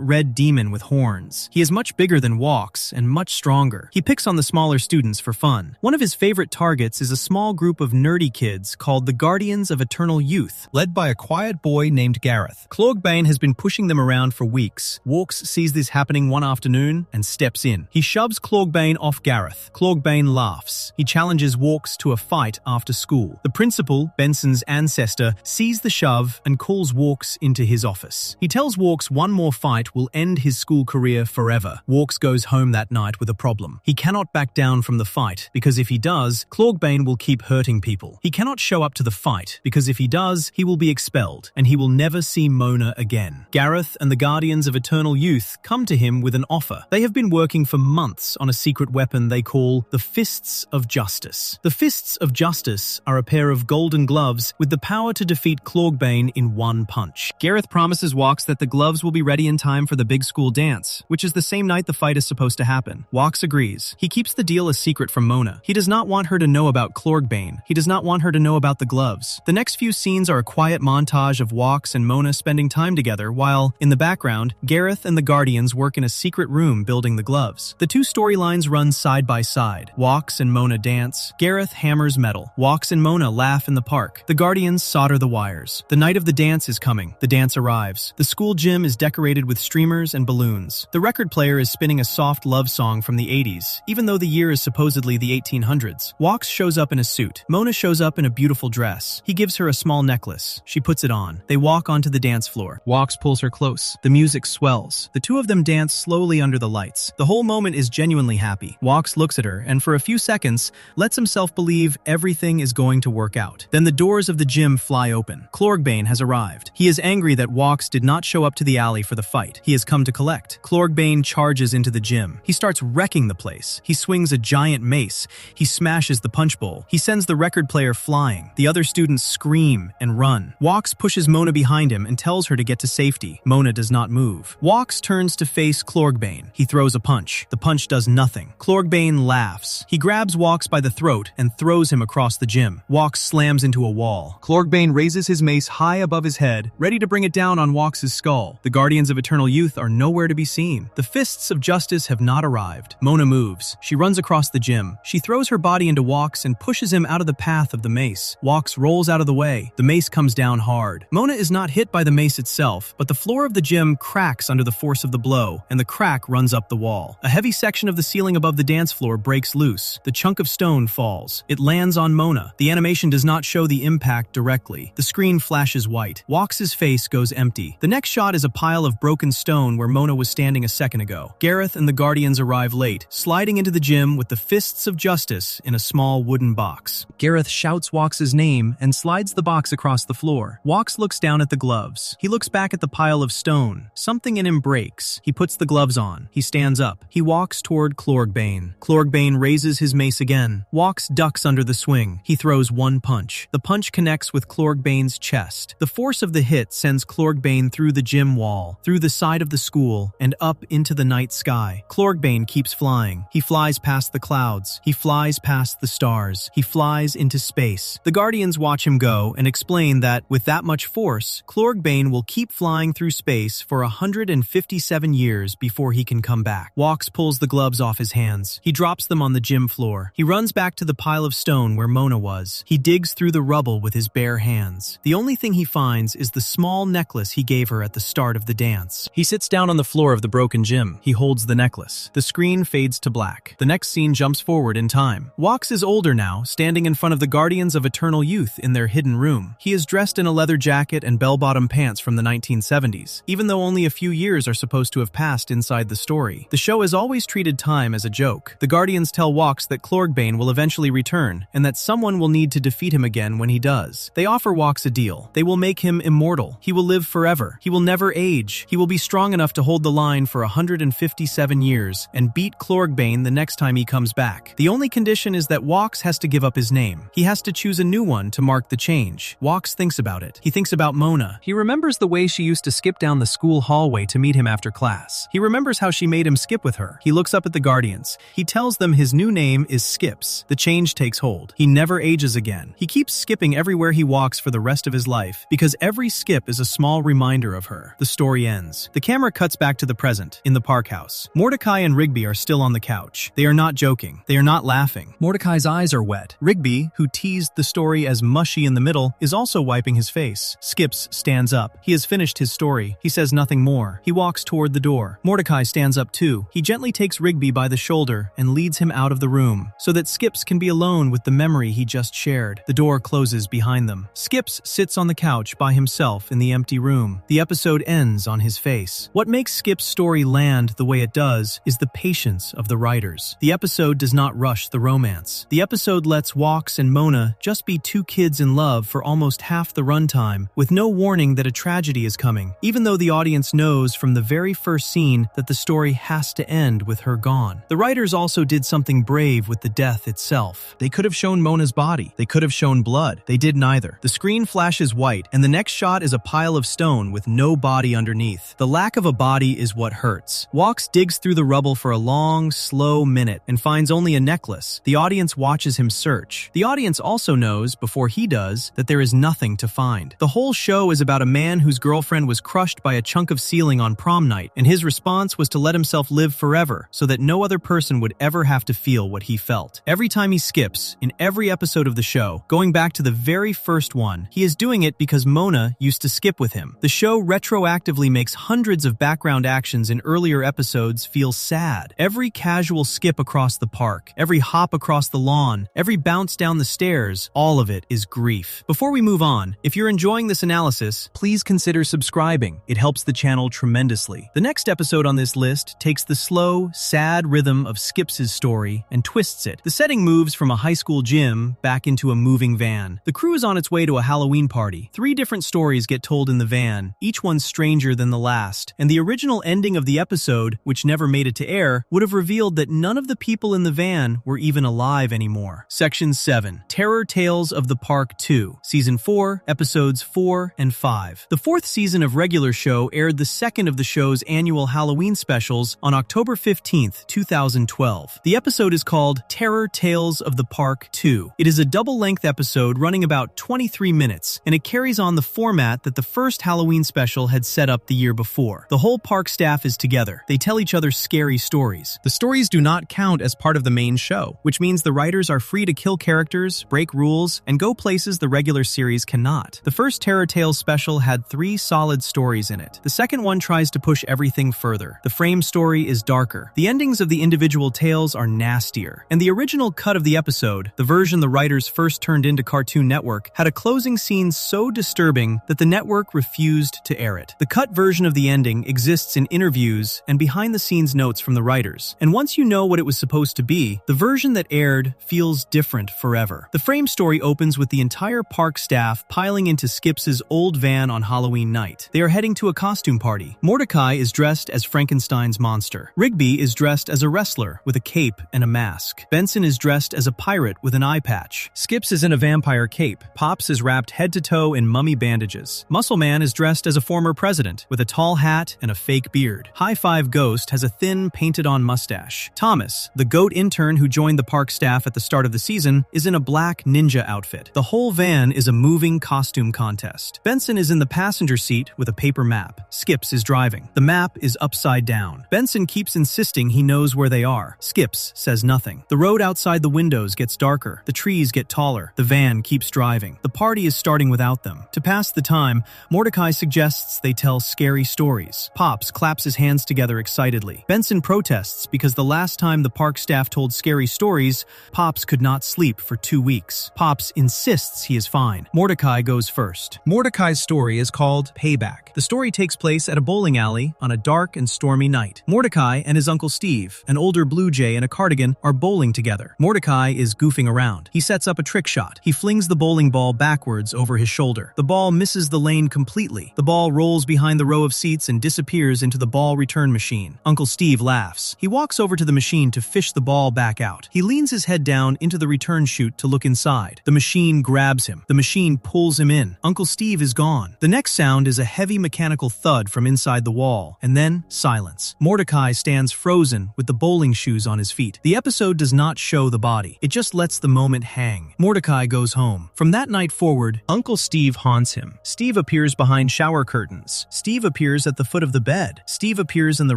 red demon with horns. He is much bigger than Walks and much stronger. He picks on the smaller students for fun. One of his favorite targets is a small group of nerdy kids called the Guardians of Eternal Youth, led by a quiet boy named Gareth. Clorgbane has been pushing them around for weeks. Walks sees this happening one afternoon and steps in. He shoves Clorgbane off Gareth. Clorgbane laughs. He challenges Walks to a fight after school. The principal, Benson's ancestor, sees the shove and calls Walks into his office. He tells Walks one more fight will end his school career forever. Walks goes home that night with a problem. He cannot back down from the fight, because if he does, Clorgbane will keep hurting people. He cannot show up to the fight, because if he does, he will be expelled, and he will never see Mona again. Gareth and the Guardians of Eternal Youth come to him with an offer. They have been working for months on a secret weapon they call the Fists of Justice. The Fists of Justice are a pair of golden gloves with the power to defeat Clorgbane in one punch. Gareth promises Walks that the gloves will be ready in time for the big school dance, which is the same night the fight is supposed to happen. Walks agrees. He keeps the deal a secret from Mona. He does not want her to know about Clorgbane. He does not want her to know about the gloves. The next few scenes are a quiet montage of Walks and Mona spending time together, while, in the background, Gareth and the Guardians work in a secret room building the gloves. The two storylines run side by side. Walks and Mona dance. Gareth hammers metal. Walks and Mona laugh in the park. The Guardians solder the wires. The night of the dance is coming. The dance arrives. The school gym is decorated with streamers and balloons. The record player is spinning a soft love song from the 80s, even though the year is supposedly the 1800s. Walks shows up in a suit. Mona shows up in a beautiful dress. He gives her a small necklace. She puts it on. They walk onto the dance floor. Walks pulls her close. The music swells. The two of them dance slowly under the lights. The whole moment is genuinely happy. Walks looks at her and for a few seconds lets himself believe everything is going to work out. Then the doors of the gym fly open. Clorgbane has arrived. He is angry that Walks did not show up to the alley for the fight. He has come to collect. Clorgbane charges into the gym. He starts wrecking the place. He swings a giant mace. He smashes the punch bowl. He sends the record player flying. The other students scream and run. Walks pushes Mona behind him and tells her to get to safety. Mona does not move. Walks turns to face Clorgbane. He throws a punch. The punch does nothing. Clorgbane laughs. He grabs Walks by the throat and throws him across the gym. Walks slams into a wall. Clorgbane raises his mace high above his head, ready to bring it down on Walks' skull. The Guardians of Eternal Youth are nowhere to be seen. The Fists of Justice have not arrived. Mona moves. She runs across the gym. She throws her body into Walks and pushes him out of the path of the mace. Walks rolls out of the way. The mace comes down hard. Mona is not hit by the mace itself, but the floor of the gym cracks under the force of the blow, and the crack runs up the wall. A heavy section of the ceiling above the dance floor breaks loose. The chunk of stone falls. It lands on Mona. The animation does not show the impact directly. The screen flashes white. Walks' face goes empty. The next shot is a pile of broken stone where Mona was standing a second ago. Gareth and the Guardians arrive late, sliding into the gym with the Fists of Justice in a small wooden box. Gareth shouts Walks' name and slides the box across the floor. Walks looks down at the gloves. He looks back at the pile of stone. Something in him breaks. He puts the gloves on. He stands up. He walks toward Clorgbane. Clorgbane raises his mace again. Walks ducks under the swing. He throws one punch. The punch connects with Clorgbane's chest. The force of the hit sends Clorgbane through the gym wall, through the side of the school, and up into the night sky. Clorgbane keeps flying. He flies past the clouds. He flies past the stars. He flies into space. The Guardians watch him go and explain that, with that much force, Clorgbane will keep flying through space for 157 years before he can come back. Walks pulls the gloves off his hands. He drops them on the gym floor. He runs back to the pile of stone where Mona was. He digs through the rubble with his bare hands. The only thing he finds is the small necklace he gave her at the start of the dance. He sits down on the floor of the broken gym. He holds the necklace. The screen fades to black. The next scene jumps forward in time. Walks is older now, standing in front of the Guardians of Eternal Youth in their hidden room. He is dressed in a leather jacket and bell-bottom pants from the 1970s, even though only a few years are supposed to have passed inside the story. The show has always treated time as a joke. The Guardians tell Walks that Clorgbane will eventually return, and that someone will need to defeat him again when he does. They offer Walks a deal. They will make him immortal. He will live forever. He will never age. He will be strong enough to hold the line for 157 27 years and beat Clorgbane the next time he comes back. The only condition is that Walks has to give up his name. He has to choose a new one to mark the change. Walks thinks about it. He thinks about Mona. He remembers the way she used to skip down the school hallway to meet him after class. He remembers how she made him skip with her. He looks up at the Guardians. He tells them his new name is Skips. The change takes hold. He never ages again. He keeps skipping everywhere he walks for the rest of his life because every skip is a small reminder of her. The story ends. The camera cuts back to the present, in the park house. Mordecai and Rigby are still on the couch. They are not joking. They are not laughing. Mordecai's eyes are wet. Rigby, who teased the story as mushy in the middle, is also wiping his face. Skips stands up. He has finished his story. He says nothing more. He walks toward the door. Mordecai stands up too. He gently takes Rigby by the shoulder and leads him out of the room, so that Skips can be alone with the memory he just shared. The door closes behind them. Skips sits on the couch by himself in the empty room. The episode ends on his face. What makes Skip's story land the way it does is the patience of the writers. The episode does not rush the romance. The episode lets Walks and Mona just be two kids in love for almost half the runtime, with no warning that a tragedy is coming, even though the audience knows from the very first scene that the story has to end with her gone. The writers also did something brave with the death itself. They could have shown Mona's body. They could have shown blood. They did neither. The screen flashes white, and the next shot is a pile of stone with no body underneath. The lack of a body is what hurts. Walks digs through the rubble for a long, slow minute and finds only a necklace. The audience watches him search. The audience also knows, before he does, that there is nothing to find. The whole show is about a man whose girlfriend was crushed by a chunk of ceiling on prom night, and his response was to let himself live forever so that no other person would ever have to feel what he felt. Every time he skips, in every episode of the show, going back to the very first one, he is doing it because Mona used to skip with him. The show retroactively makes hundreds of background actions in earlier episodes feel sad. Every casual skip across the park, every hop across the lawn, every bounce down the stairs, all of it is grief. Before we move on, if you're enjoying this analysis, please consider subscribing. It helps the channel tremendously. The next episode on this list takes the slow, sad rhythm of Skips' story and twists it. The setting moves from a high school gym back into a moving van. The crew is on its way to a Halloween party. 3 different stories get told in the van, each one stranger than the last, and the original ending of the episode, which never made it to air, would have revealed that none of the people in the van were even alive anymore. Section 7. Terror Tales of the Park 2, Season 4, Episodes 4 and 5. The 4th season of Regular Show aired the second of the show's annual Halloween specials on October 15th, 2012. The episode is called Terror Tales of the Park 2. It is a double-length episode running about 23 minutes, and it carries on the format that the first Halloween special had set up the year before. The whole park staff is together. They tell each other scary stories. The stories do not count as part of the main show, which means the writers are free to kill characters, break rules, and go places the regular series cannot. The first Terror Tales special had 3 solid stories in it. The second one tries to push everything further. The frame story is darker. The endings of the individual tales are nastier. And the original cut of the episode, the version the writers first turned into Cartoon Network, had a closing scene so disturbing that the network refused to air it. The cut version of the ending exists in interviews and behind-the-scenes notes from the writers. And once you know what it was supposed to be, the version that aired feels different forever. The frame story opens with the entire park staff piling into Skips' old van on Halloween night. They are heading to a costume party. Mordecai is dressed as Frankenstein's monster. Rigby is dressed as a wrestler with a cape and a mask. Benson is dressed as a pirate with an eye patch. Skips is in a vampire cape. Pops is wrapped head to toe in mummy bandages. Muscle Man is dressed as a former president with a tall hat and a fake beard. High Five Ghost has a thin, painted-on mustache. Thomas, the goat intern who joined the park staff at the start of the season, is in a black ninja outfit. The whole van is a moving costume contest. Benson is in the passenger seat with a paper map. Skips is driving. The map is upside down. Benson keeps insisting he knows where they are. Skips says nothing. The road outside the windows gets darker. The trees get taller. The van keeps driving. The party is starting without them. To pass the time, Mordecai suggests they tell scary stories. Pops claps his hands together excitedly. Benson protests because the last time the park staff told scary stories, Pops could not sleep for 2 weeks. Pops insists he is fine. Mordecai goes first. Mordecai's story is called Payback. The story takes place at a bowling alley on a dark and stormy night. Mordecai and his uncle Steve, an older blue jay in a cardigan, are bowling together. Mordecai is goofing around. He sets up a trick shot. He flings the bowling ball backwards over his shoulder. The ball misses the lane completely. The ball rolls behind the row of seats and disappears into the ball return machine. Uncle Steve laughs. He walks over to the machine to fish the ball back out. He leans his head down into the return chute to look inside. The machine grabs him. The machine pulls him in. Uncle Steve is gone. The next sound is a heavy mechanical thud from inside the wall, and then silence. Mordecai stands frozen with the bowling shoes on his feet. The episode does not show the body. It just lets the moment hang. Mordecai goes home. From that night forward, Uncle Steve haunts him. Steve appears behind shower curtains. Steve appears at the foot of the bed. Steve appears in the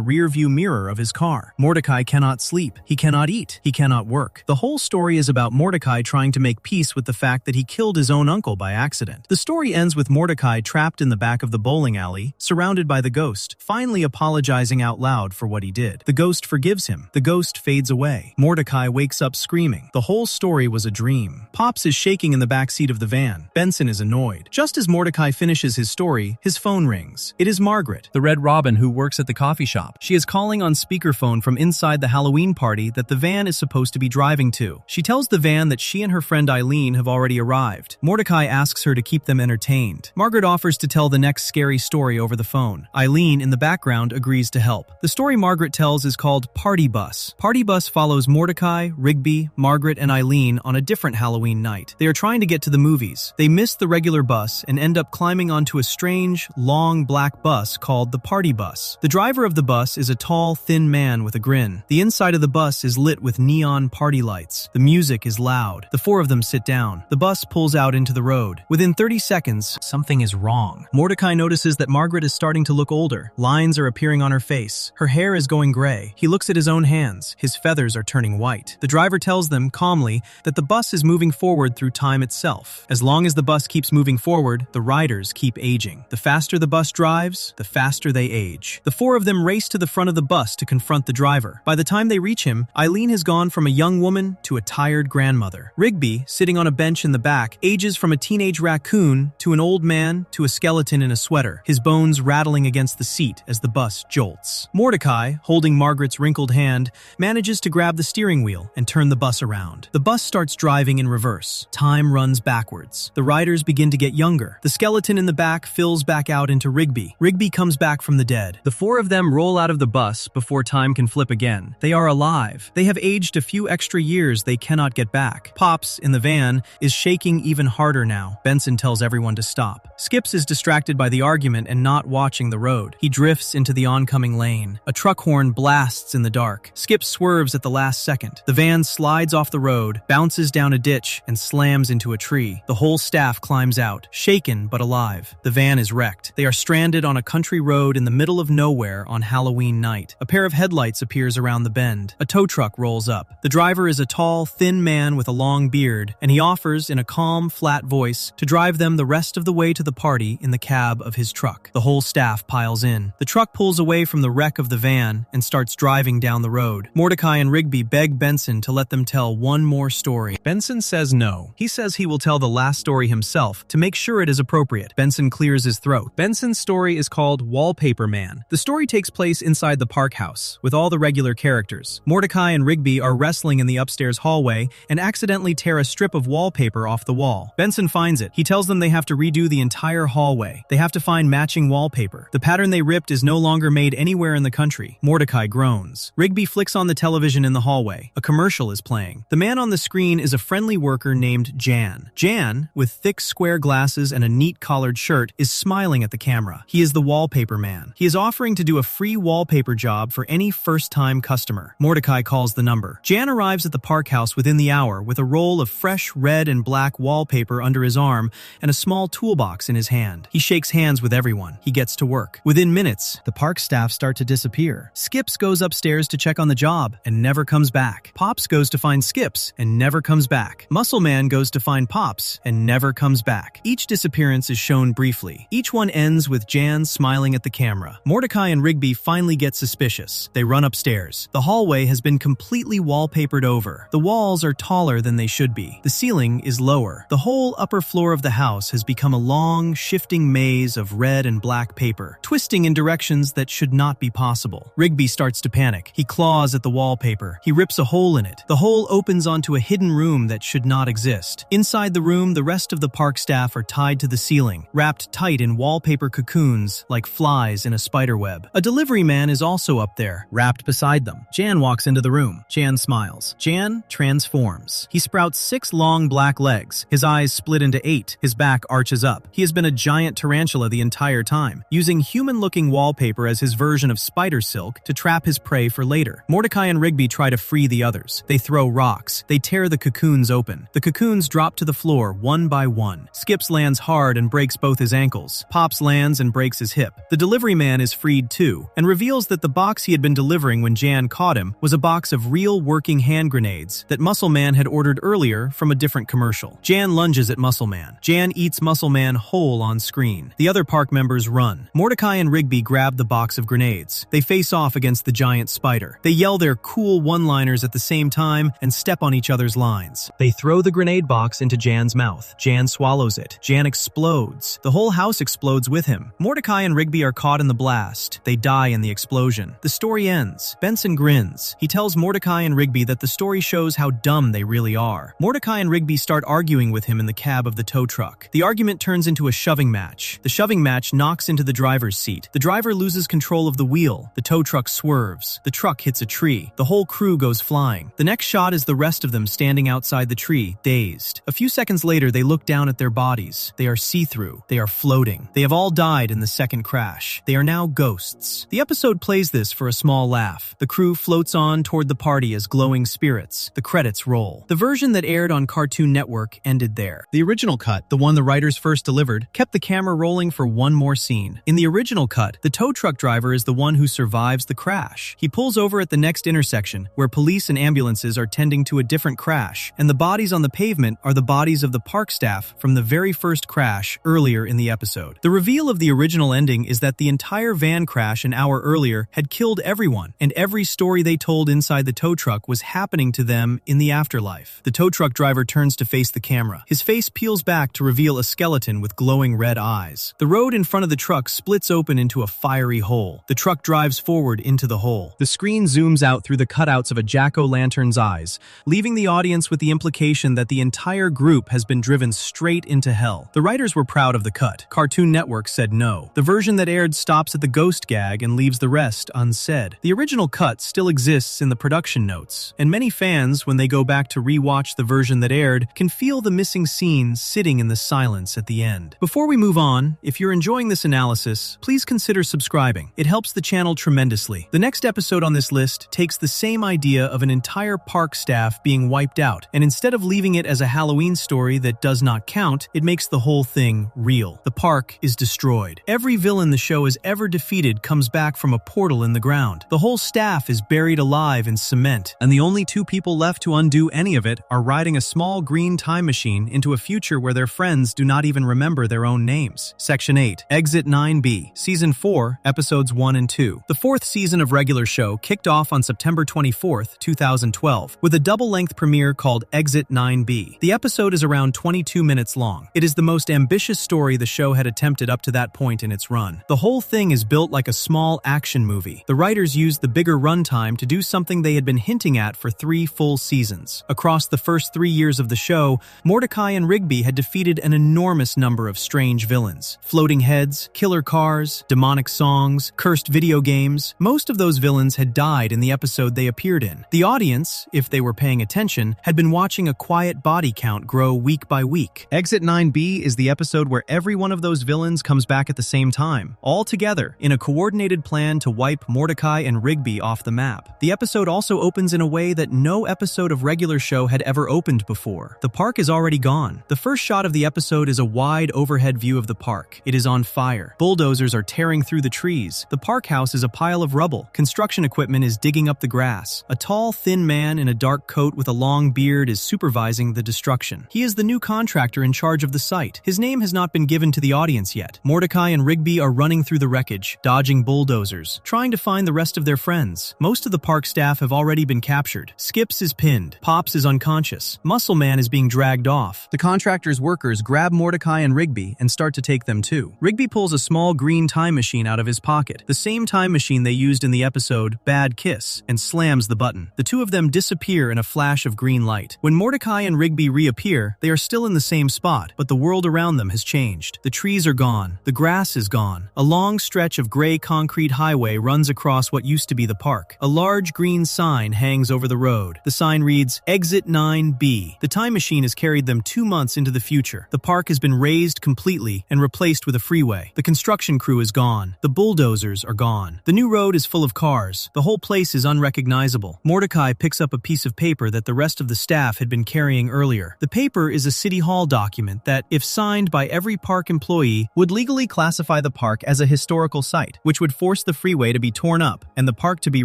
rear-view mirror of his car. Mordecai cannot sleep. He cannot eat. He cannot work. The whole story is about Mordecai trying to make peace with the fact that he killed his own uncle by accident. The story ends with Mordecai trapped in the back of the bowling alley, surrounded by the ghost, finally apologizing out loud for what he did. The ghost forgives him. The ghost fades away. Mordecai wakes up screaming. The whole story was a dream. Pops is shaking in the back seat of the van. Benson is annoyed. Just as Mordecai finishes his story, his phone rings. It is Margaret, the Red Robin who works at the coffee shop. She is calling on speakerphone from inside the Halloween party that the van is supposed to be driving to. She tells the van that she and her friend Eileen have already arrived. Mordecai asks her to keep them entertained. Margaret offers to tell the next scary story over the phone. Eileen, in the background, agrees to help. The story Margaret tells is called Party Bus. Party Bus follows Mordecai, Rigby, Margaret, and Eileen on a different Halloween night. They are trying to get to the movies. They miss the regular bus and end up climbing onto a strange, long black bus called the Party Bus. The driver of the bus is a tall, thin man with a grin. The inside of the bus is lit with neon party lights. The music is loud. The four of them sit down. The bus pulls out into the road. Within 30 seconds, something is wrong. Mordecai notices that Margaret is starting to look older. Lines are appearing on her face. Her hair is going gray. He looks at his own hands. His feathers are turning white. The driver tells them, calmly, that the bus is moving forward through time itself. As long as the bus keeps moving forward, the riders keep aging. The faster the bus drives, the faster they age. The four of them race to the front of the bus to confront the driver. By the time they reach him, Eileen has gone from a young woman to a tired grandmother. Rigby, sitting on a bench in the back, ages from a teenage raccoon to an old man to a skeleton in a sweater, his bones rattling against the seat as the bus jolts. Mordecai, holding Margaret's wrinkled hand, manages to grab the steering wheel and turn the bus around. The bus starts driving in reverse. Time runs backwards. The riders begin to get younger. The skeleton in the back fills back out into Rigby. Rigby comes back from the dead. The four of them roll out of the bus before time can flip again. They are alive. They have aged a few extra years they cannot get back. Pops, in the van, is shaking even harder now. Benson tells everyone to stop. Skips is distracted by the argument and not watching the road. He drifts into the oncoming lane. A truck horn blasts in the dark. Skips swerves at the last second. The van slides off the road, bounces down a ditch, and slams into a tree. The whole staff climbs out, shaken but alive. The van is wrecked. They are stranded on a country road in the middle of nowhere on Halloween night. A pair of headlights appears around the bend. A tow truck rolls up. The driver is a tall, thin man with a long beard, and he offers, in a calm, flat voice, to drive them the rest of the way to the party in the cab of his truck. The whole staff piles in. The truck pulls away from the wreck of the van and starts driving down the road. Mordecai and Rigby beg Benson to let them tell one more story. Benson says no. He says he will tell the last story himself to make sure it is appropriate. Benson clears his throat. Benson's story is called Wallpaper Man. The story takes place inside the park house, with all the regular characters. Mordecai and Rigby are wrestling in the upstairs hallway and accidentally tear a strip of wallpaper off the wall. Benson finds it. He tells them they have to redo the entire hallway. They have to find matching wallpaper. The pattern they ripped is no longer made anywhere in the country. Mordecai groans. Rigby flicks on the television in the hallway. A commercial is playing. The man on the screen is a friendly worker named Jan. Jan, with thick square glasses and a neat collared shirt, is smiling at the camera. He is the wallpaper man. He is offering to do a free wallpaper job for any first-time customer. Mordecai calls the number. Jan arrives at the park house within the hour with a roll of fresh red and black wallpaper under his arm and a small toolbox in his hand. He shakes hands with everyone. He gets to work. Within minutes, the park staff start to disappear. Skips goes upstairs to check on the job and never comes back. Pops goes to find Skips and never comes back. Muscle Man goes to find Pops and never comes back. Each disappearance is shown briefly. Each one ends with Jan smiling at the camera. Mordecai and Rigby finally get suspicious. They run upstairs. The hallway has been completely wallpapered over. The walls are taller than they should be. The ceiling is lower. The whole upper floor of the house has become a long, shifting maze of red and black paper, twisting in directions that should not be possible. Rigby starts to panic. He claws at the wallpaper. He rips a hole in it. The hole opens onto a hidden room that should not exist. Inside the room, the rest of the park staff are tied to the ceiling, wrapped tight in wallpaper cocoons like flies in a spider web. A delivery man is is also up there, wrapped beside them. Jan walks into the room. Jan smiles. Jan transforms. He sprouts 6 long black legs. His eyes split into 8. His back arches up. He has been a giant tarantula the entire time, using human-looking wallpaper as his version of spider silk to trap his prey for later. Mordecai and Rigby try to free the others. They throw rocks. They tear the cocoons open. The cocoons drop to the floor one by one. Skips lands hard and breaks both his ankles. Pops lands and breaks his hip. The delivery man is freed too, and reveals that the box he had been delivering when Jan caught him was a box of real working hand grenades that Muscle Man had ordered earlier from a different commercial. Jan lunges at Muscle Man. Jan eats Muscle Man whole on screen. The other park members run. Mordecai and Rigby grab the box of grenades. They face off against the giant spider. They yell their cool one-liners at the same time and step on each other's lines. They throw the grenade box into Jan's mouth. Jan swallows it. Jan explodes. The whole house explodes with him. Mordecai and Rigby are caught in the blast. They die in the explosion. The story ends. Benson grins. He tells Mordecai and Rigby that the story shows how dumb they really are. Mordecai and Rigby start arguing with him in the cab of the tow truck. The argument turns into a shoving match. The shoving match knocks into the driver's seat. The driver loses control of the wheel. The tow truck swerves. The truck hits a tree. The whole crew goes flying. The next shot is the rest of them standing outside the tree, dazed. A few seconds later, they look down at their bodies. They are see-through. They are floating. They have all died in the second crash. They are now ghosts. The episode plays this for a small laugh. The crew floats on toward the party as glowing spirits. The credits roll. The version that aired on Cartoon Network ended there. The original cut, the one the writers first delivered, kept the camera rolling for one more scene. In the original cut, the tow truck driver is the one who survives the crash. He pulls over at the next intersection, where police and ambulances are tending to a different crash, and the bodies on the pavement are the bodies of the park staff from the very first crash earlier in the episode. The reveal of the original ending is that the entire van crash an hour earlier had killed everyone, and every story they told inside the tow truck was happening to them in the afterlife. The tow truck driver turns to face the camera. His face peels back to reveal a skeleton with glowing red eyes. The road in front of the truck splits open into a fiery hole. The truck drives forward into the hole. The screen zooms out through the cutouts of a jack-o'-lantern's eyes, leaving the audience with the implication that the entire group has been driven straight into hell. The writers were proud of the cut. Cartoon Network said no. The version that aired stops at the ghost gag and leaves the rest unsaid. The original cut still exists in the production notes, and many fans, when they go back to re-watch the version that aired, can feel the missing scene sitting in the silence at the end. Before we move on, if you're enjoying this analysis, please consider subscribing. It helps the channel tremendously. The next episode on this list takes the same idea of an entire park staff being wiped out, and instead of leaving it as a Halloween story that does not count, it makes the whole thing real. The park is destroyed. Every villain the show has ever defeated comes back from a portal in the ground. The whole staff is buried alive in cement, and the only 2 people left to undo any of it are riding a small green time machine into a future where their friends do not even remember their own names. Section 8, Exit 9B, Season 4, Episodes 1 and 2. The 4th season of Regular Show kicked off on September 24th, 2012, with a double-length premiere called Exit 9B. The episode is around 22 minutes long. It is the most ambitious story the show had attempted up to that point in its run. The whole thing is built like a small action movie. The writers used the bigger runtime to do something they had been hinting at for 3 full seasons. Across the first 3 years of the show, Mordecai and Rigby had defeated an enormous number of strange villains. Floating heads, killer cars, demonic songs, cursed video games. Most of those villains had died in the episode they appeared in. The audience, if they were paying attention, had been watching a quiet body count grow week by week. Exit 9B is the episode where every one of those villains comes back at the same time, all together, in a coordinated plan to wipe Mordecai and Rigby off the map. The episode also opens in a way that no episode of Regular Show had ever opened before. The park is already gone. The first shot of the episode is a wide overhead view of the park. It is on fire. Bulldozers are tearing through the trees. The park house is a pile of rubble. Construction equipment is digging up the grass. A tall, thin man in a dark coat with a long beard is supervising the destruction. He is the new contractor in charge of the site. His name has not been given to the audience yet. Mordecai and Rigby are running through the wreckage, dodging bulldozers, trying to find the rest of their friends. Most of the park staff have already been captured. Skips is pinned. Pops is unconscious. Muscle Man is being dragged off. The contractor's workers grab Mordecai and Rigby and start to take them too. Rigby pulls a small green time machine out of his pocket, the same time machine they used in the episode Bad Kiss, and slams the button. The 2 of them disappear in a flash of green light. When Mordecai and Rigby reappear, they are still in the same spot, but the world around them has changed. The trees are gone. The grass is gone. A long stretch of gray concrete highway freeway runs across what used to be the park. A large green sign hangs over the road. The sign reads, Exit 9B. The time machine has carried them 2 months into the future. The park has been razed completely and replaced with a freeway. The construction crew is gone. The bulldozers are gone. The new road is full of cars. The whole place is unrecognizable. Mordecai picks up a piece of paper that the rest of the staff had been carrying earlier. The paper is a City Hall document that, if signed by every park employee, would legally classify the park as a historical site, which would force the freeway to be torn up and the park to be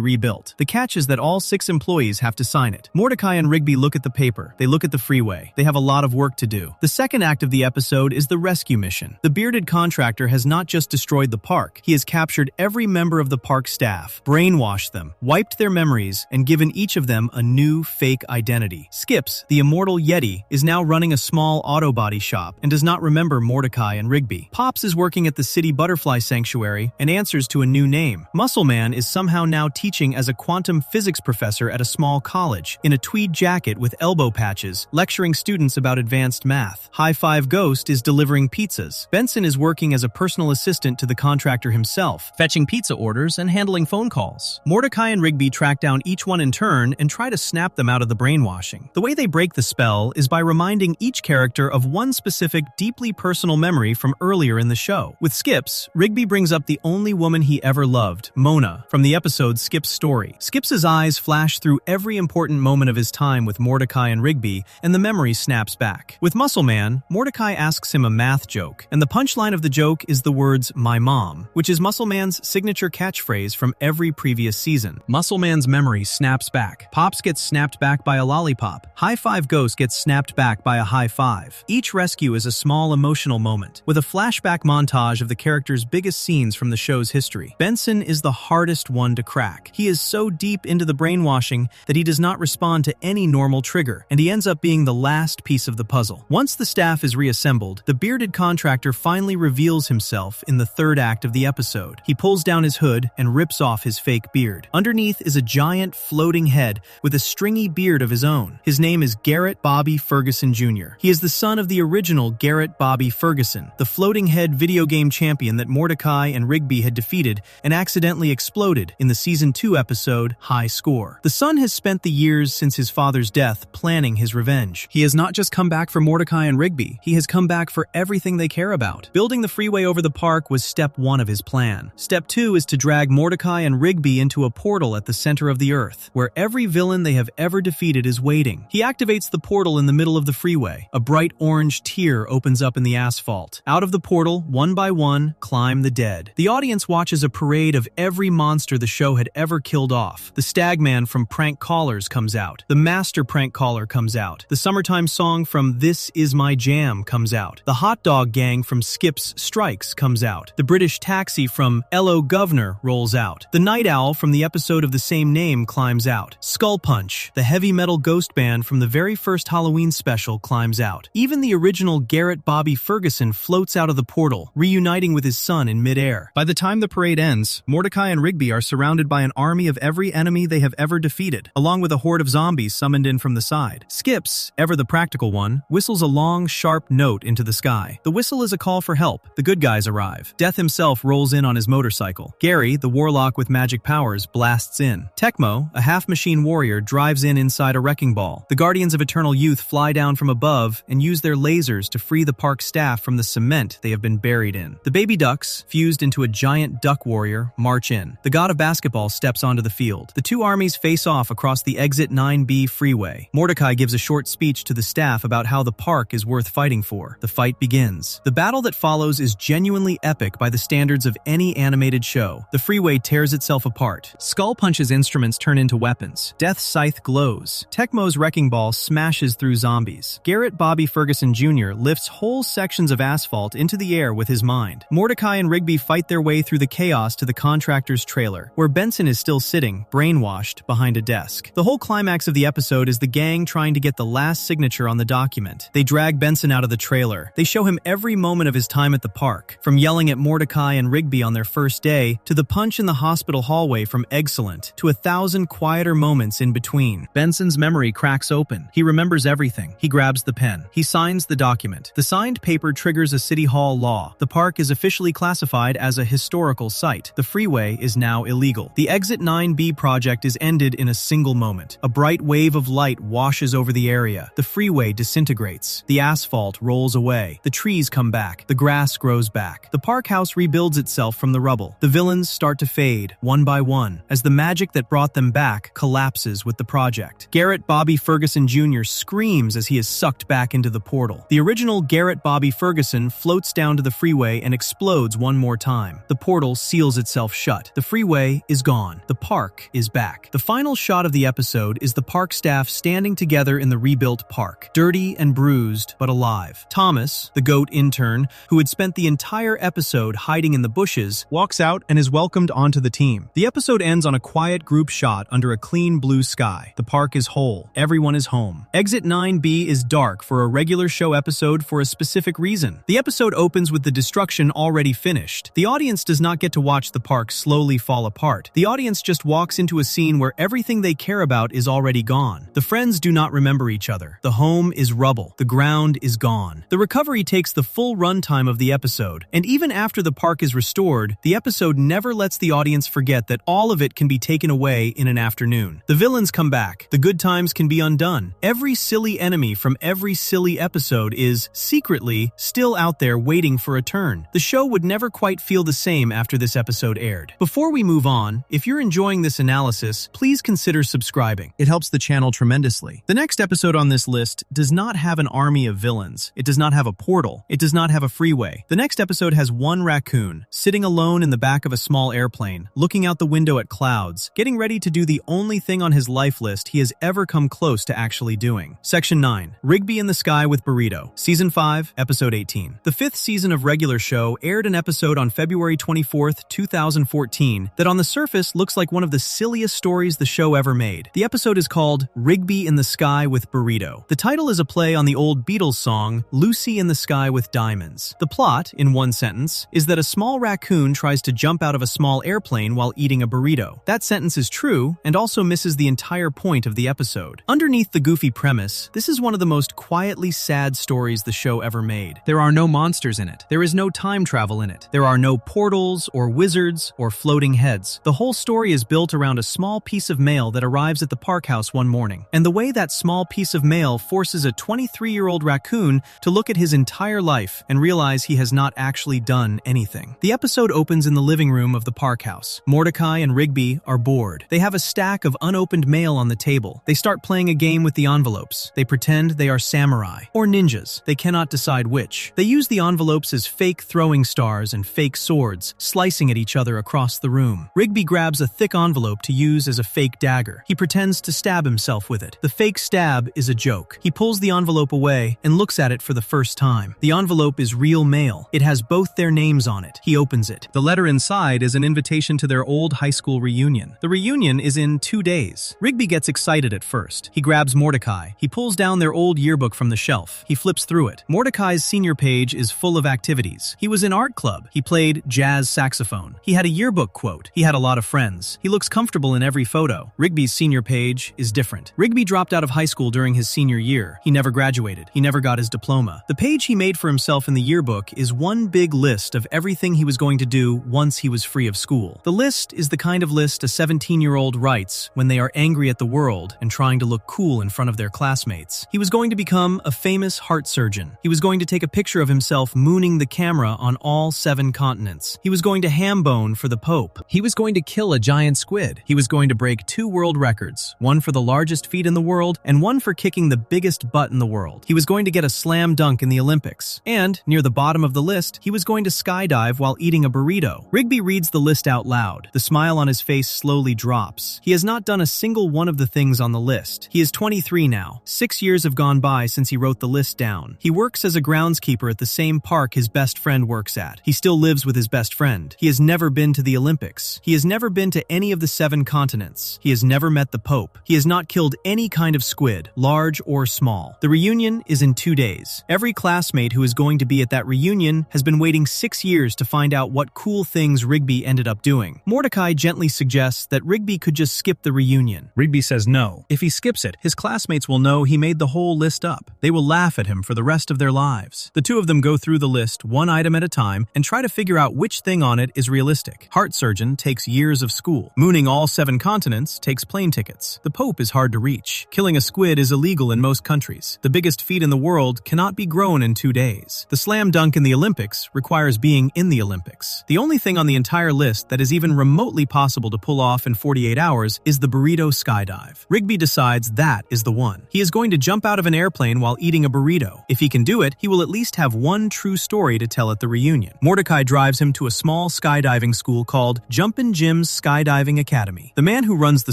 rebuilt. The catch is that all 6 employees have to sign it. Mordecai and Rigby look at the paper. They look at the freeway. They have a lot of work to do. The second act of the episode is the rescue mission. The bearded contractor has not just destroyed the park. He has captured every member of the park staff, brainwashed them, wiped their memories, and given each of them a new fake identity. Skips, the immortal Yeti, is now running a small auto body shop and does not remember Mordecai and Rigby. Pops is working at the City Butterfly Sanctuary and answers to a new name. Muscle Man is somehow now teaching as a quantum physics professor at a small college, in a tweed jacket with elbow patches, lecturing students about advanced math. High Five Ghost is delivering pizzas. Benson is working as a personal assistant to the contractor himself, fetching pizza orders and handling phone calls. Mordecai and Rigby track down each one in turn and try to snap them out of the brainwashing. The way they break the spell is by reminding each character of one specific, deeply personal memory from earlier in the show. With Skips, Rigby brings up the only woman he ever loved, Mona, from the episode Skip's Story. Skips' eyes flash through every important moment of his time with Mordecai and Rigby, and the memory snaps back. With Muscle Man, Mordecai asks him a math joke, and the punchline of the joke is the words, "my mom," which is Muscle Man's signature catchphrase from every previous season. Muscle Man's memory snaps back. Pops gets snapped back by a lollipop. High Five Ghost gets snapped back by a high five. Each rescue is a small emotional moment, with a flashback montage of the characters' biggest scenes from the show's history. Benson is the hardest one to crack. He is so deep into the brainwashing that he does not respond to any normal trigger, and he ends up being the last piece of the puzzle. Once the staff is reassembled, the bearded contractor finally reveals himself in the third act of the episode. He pulls down his hood and rips off his fake beard. Underneath is a giant floating head with a stringy beard of his own. His name is Garrett Bobby Ferguson Jr. He is the son of the original Garrett Bobby Ferguson, the floating head video game champion that Mordecai and Rigby had defeated and accidentally exploded in the Season 2 episode High Score. The son has spent the years since his father's death planning his revenge. He has not just come back for Mordecai and Rigby, he has come back for everything they care about. Building the freeway over the park was step 1 of his plan. Step 2 is to drag Mordecai and Rigby into a portal at the center of the earth, where every villain they have ever defeated is waiting. He activates the portal in the middle of the freeway. A bright orange tear opens up in the asphalt. Out of the portal, one by one, climb the dead. The audience watches a parade of every monster the show had ever killed off. The Stagman from Prank Callers comes out. The Master Prank Caller comes out. The summertime song from This Is My Jam comes out. The Hot Dog Gang from Skips Strikes comes out. The British Taxi from Hello Governor rolls out. The Night Owl from the episode of the same name climbs out. Skull Punch, the heavy metal ghost band from the very first Halloween special, climbs out. Even the original Garrett Bobby Ferguson floats out of the portal, reuniting with his son in midair. By the time the parade ends, Mordecai and Rigby are surrounded by an army of every enemy they have ever defeated, along with a horde of zombies summoned in from the side. Skips, ever the practical one, whistles a long, sharp note into the sky. The whistle is a call for help. The good guys arrive. Death himself rolls in on his motorcycle. Gary, the warlock with magic powers, blasts in. Tecmo, a half-machine warrior, drives in inside a wrecking ball. The Guardians of Eternal Youth fly down from above and use their lasers to free the park staff from the cement they have been buried in. The baby ducks, fused into a giant duck warrior, march in. The god of basketball steps onto the field. The two armies face off across the Exit 9B freeway. Mordecai gives a short speech to the staff about how the park is worth fighting for. The fight begins. The battle that follows is genuinely epic by the standards of any animated show. The freeway tears itself apart. Skull Punch's instruments turn into weapons. Death's scythe glows. Tecmo's wrecking ball smashes through zombies. Garrett Bobby Ferguson Jr. lifts whole sections of asphalt into the air with his mind. Mordecai and Rigby fight their way through the chaos to the contractor's trailer, where Benson is still sitting, brainwashed, behind a desk. The whole climax of the episode is the gang trying to get the last signature on the document. They drag Benson out of the trailer. They show him every moment of his time at the park, from yelling at Mordecai and Rigby on their first day, to the punch in the hospital hallway from Excellent, to 1,000 quieter moments in between. Benson's memory cracks open. He remembers everything. He grabs the pen. He signs the document. The signed paper triggers a City Hall law. The park is officially classified as a historical site. The freeway is now illegal. The Exit 9B project is ended in a single moment. A bright wave of light washes over the area. The freeway disintegrates. The asphalt rolls away. The trees come back. The grass grows back. The park house rebuilds itself from the rubble. The villains start to fade, one by one, as the magic that brought them back collapses with the project. Garrett Bobby Ferguson Jr. screams as he is sucked back into the portal. The original Garrett Bobby Ferguson floats down to the freeway and explodes one more time. The portal seals itself shut. The freeway is gone. The park is back. The final shot of the episode is the park staff standing together in the rebuilt park, dirty and bruised, but alive. Thomas, the goat intern, who had spent the entire episode hiding in the bushes, walks out and is welcomed onto the team. The episode ends on a quiet group shot under a clean blue sky. The park is whole. Everyone is home. Exit 9B is dark for a regular show episode for a specific reason. The episode opens with the destruction already finished. The audience does not get to watch the park slowly fall apart. The audience just walks into a scene where everything they care about is already gone. The friends do not remember each other. The home is rubble. The ground is gone. The recovery takes the full runtime of the episode, and even after the park is restored, the episode never lets the audience forget that all of it can be taken away in an afternoon. The villains come back. The good times can be undone. Every silly enemy from every silly episode is, secretly, still out there waiting for a turn. The show would never quite feel the same after this episode aired. Before we move on, if you're enjoying this analysis, please consider subscribing. It helps the channel tremendously. The next episode on this list does not have an army of villains. It does not have a portal. It does not have a freeway. The next episode has one raccoon, sitting alone in the back of a small airplane, looking out the window at clouds, getting ready to do the only thing on his life list he has ever come close to actually doing. Section 9. Rigby in the Sky with Burrito. Season 5, Episode 18. The 5th season of Regular Show aired an episode on February 24th, 2014 that on the surface looks like one of the silliest stories the show ever made. The episode is called Rigby in the Sky with Burrito. The title is a play on the old Beatles song, Lucy in the Sky with Diamonds. The plot, in one sentence, is that a small raccoon tries to jump out of a small airplane while eating a burrito. That sentence is true, and also misses the entire point of the episode. Underneath the goofy premise, this is one of the most quietly sad stories the show ever made. There are no monsters in it. There is no time travel in it. There are no portals, or wizards, or floating heads. The whole story is built around a small piece of mail that arrives at the park house one morning. And the way that small piece of mail forces a 23-year-old raccoon to look at his entire life and realize he has not actually done anything. The episode opens in the living room of the park house. Mordecai and Rigby are bored. They have a stack of unopened mail on the table. They start playing a game with the envelopes. They pretend they are samurai or ninjas. They cannot decide which. They use the envelopes as fake throwing stars and fake swords, slicing at each other across the room. Rigby grabs a thick envelope to use as a fake dagger. He pretends to stab himself with it. The fake stab is a joke. He pulls the envelope away and looks at it for the first time. The envelope is real mail. It has both their names on it. He opens it. The letter inside is an invitation to their old high school reunion. The reunion is in 2 days. Rigby gets excited at first. He grabs Mordecai. He pulls down their old yearbook from the shelf. He flips through it. Mordecai's senior page is full of activities. He was in art club. He played jazz saxophone. He had a yearbook quote. He had a lot of friends. He looks comfortable in every photo. Rigby's senior page is different. Rigby dropped out of high school during his senior year. He never graduated. He never got his diploma. The page he made for himself in the yearbook is one big list of everything he was going to do once he was free of school. The list is the kind of list a 17-year-old writes when they are angry at the world and trying to look cool in front of their classmates. He was going to become a famous heart surgeon. He was going to take a picture of himself mooning the camera on all 7 continents. He was going to ham bone for the Pope. He was going to kill a giant squid. He was going to break 2 world records, one for the largest feet in the world and one for kicking the biggest butt in the world. He was going to get a slam dunk in the Olympics. And, near the bottom of the list, he was going to skydive while eating a burrito. Rigby reads the list out loud. The smile on his face slowly drops. He has not done a single one of the things on the list. He is 23 now. 6 years have gone by since he wrote the list down. He works as a groundskeeper at the same park his best friend works at. He still lives with his best friend. He has never been to the Olympics. He has never been to any of the 7 continents. He has never met the Pope. He has not killed any kind of squid, large or small. The reunion is in 2 days. Every classmate who is going to be at that reunion has been waiting 6 years to find out what cool things Rigby ended up doing. Mordecai gently suggests that Rigby could just skip the reunion. Rigby says no. If he skips it, his classmates will know he made the whole list up. They will laugh at him for the rest of their lives. The two of them go through the list, one item at a time, and try to figure out which thing on it is realistic unrealistic. Heart surgeon takes years of school. Mooning all 7 continents takes plane tickets. The Pope is hard to reach. Killing a squid is illegal in most countries. The biggest feat in the world cannot be grown in 2 days. The slam dunk in the Olympics requires being in the Olympics. The only thing on the entire list that is even remotely possible to pull off in 48 hours is the burrito skydive. Rigby decides that is the one. He is going to jump out of an airplane while eating a burrito. If he can do it, he will at least have one true story to tell at the reunion. Mordecai drives him to a small skydiving school called Jumpin' Jim's Skydiving Academy. The man who runs the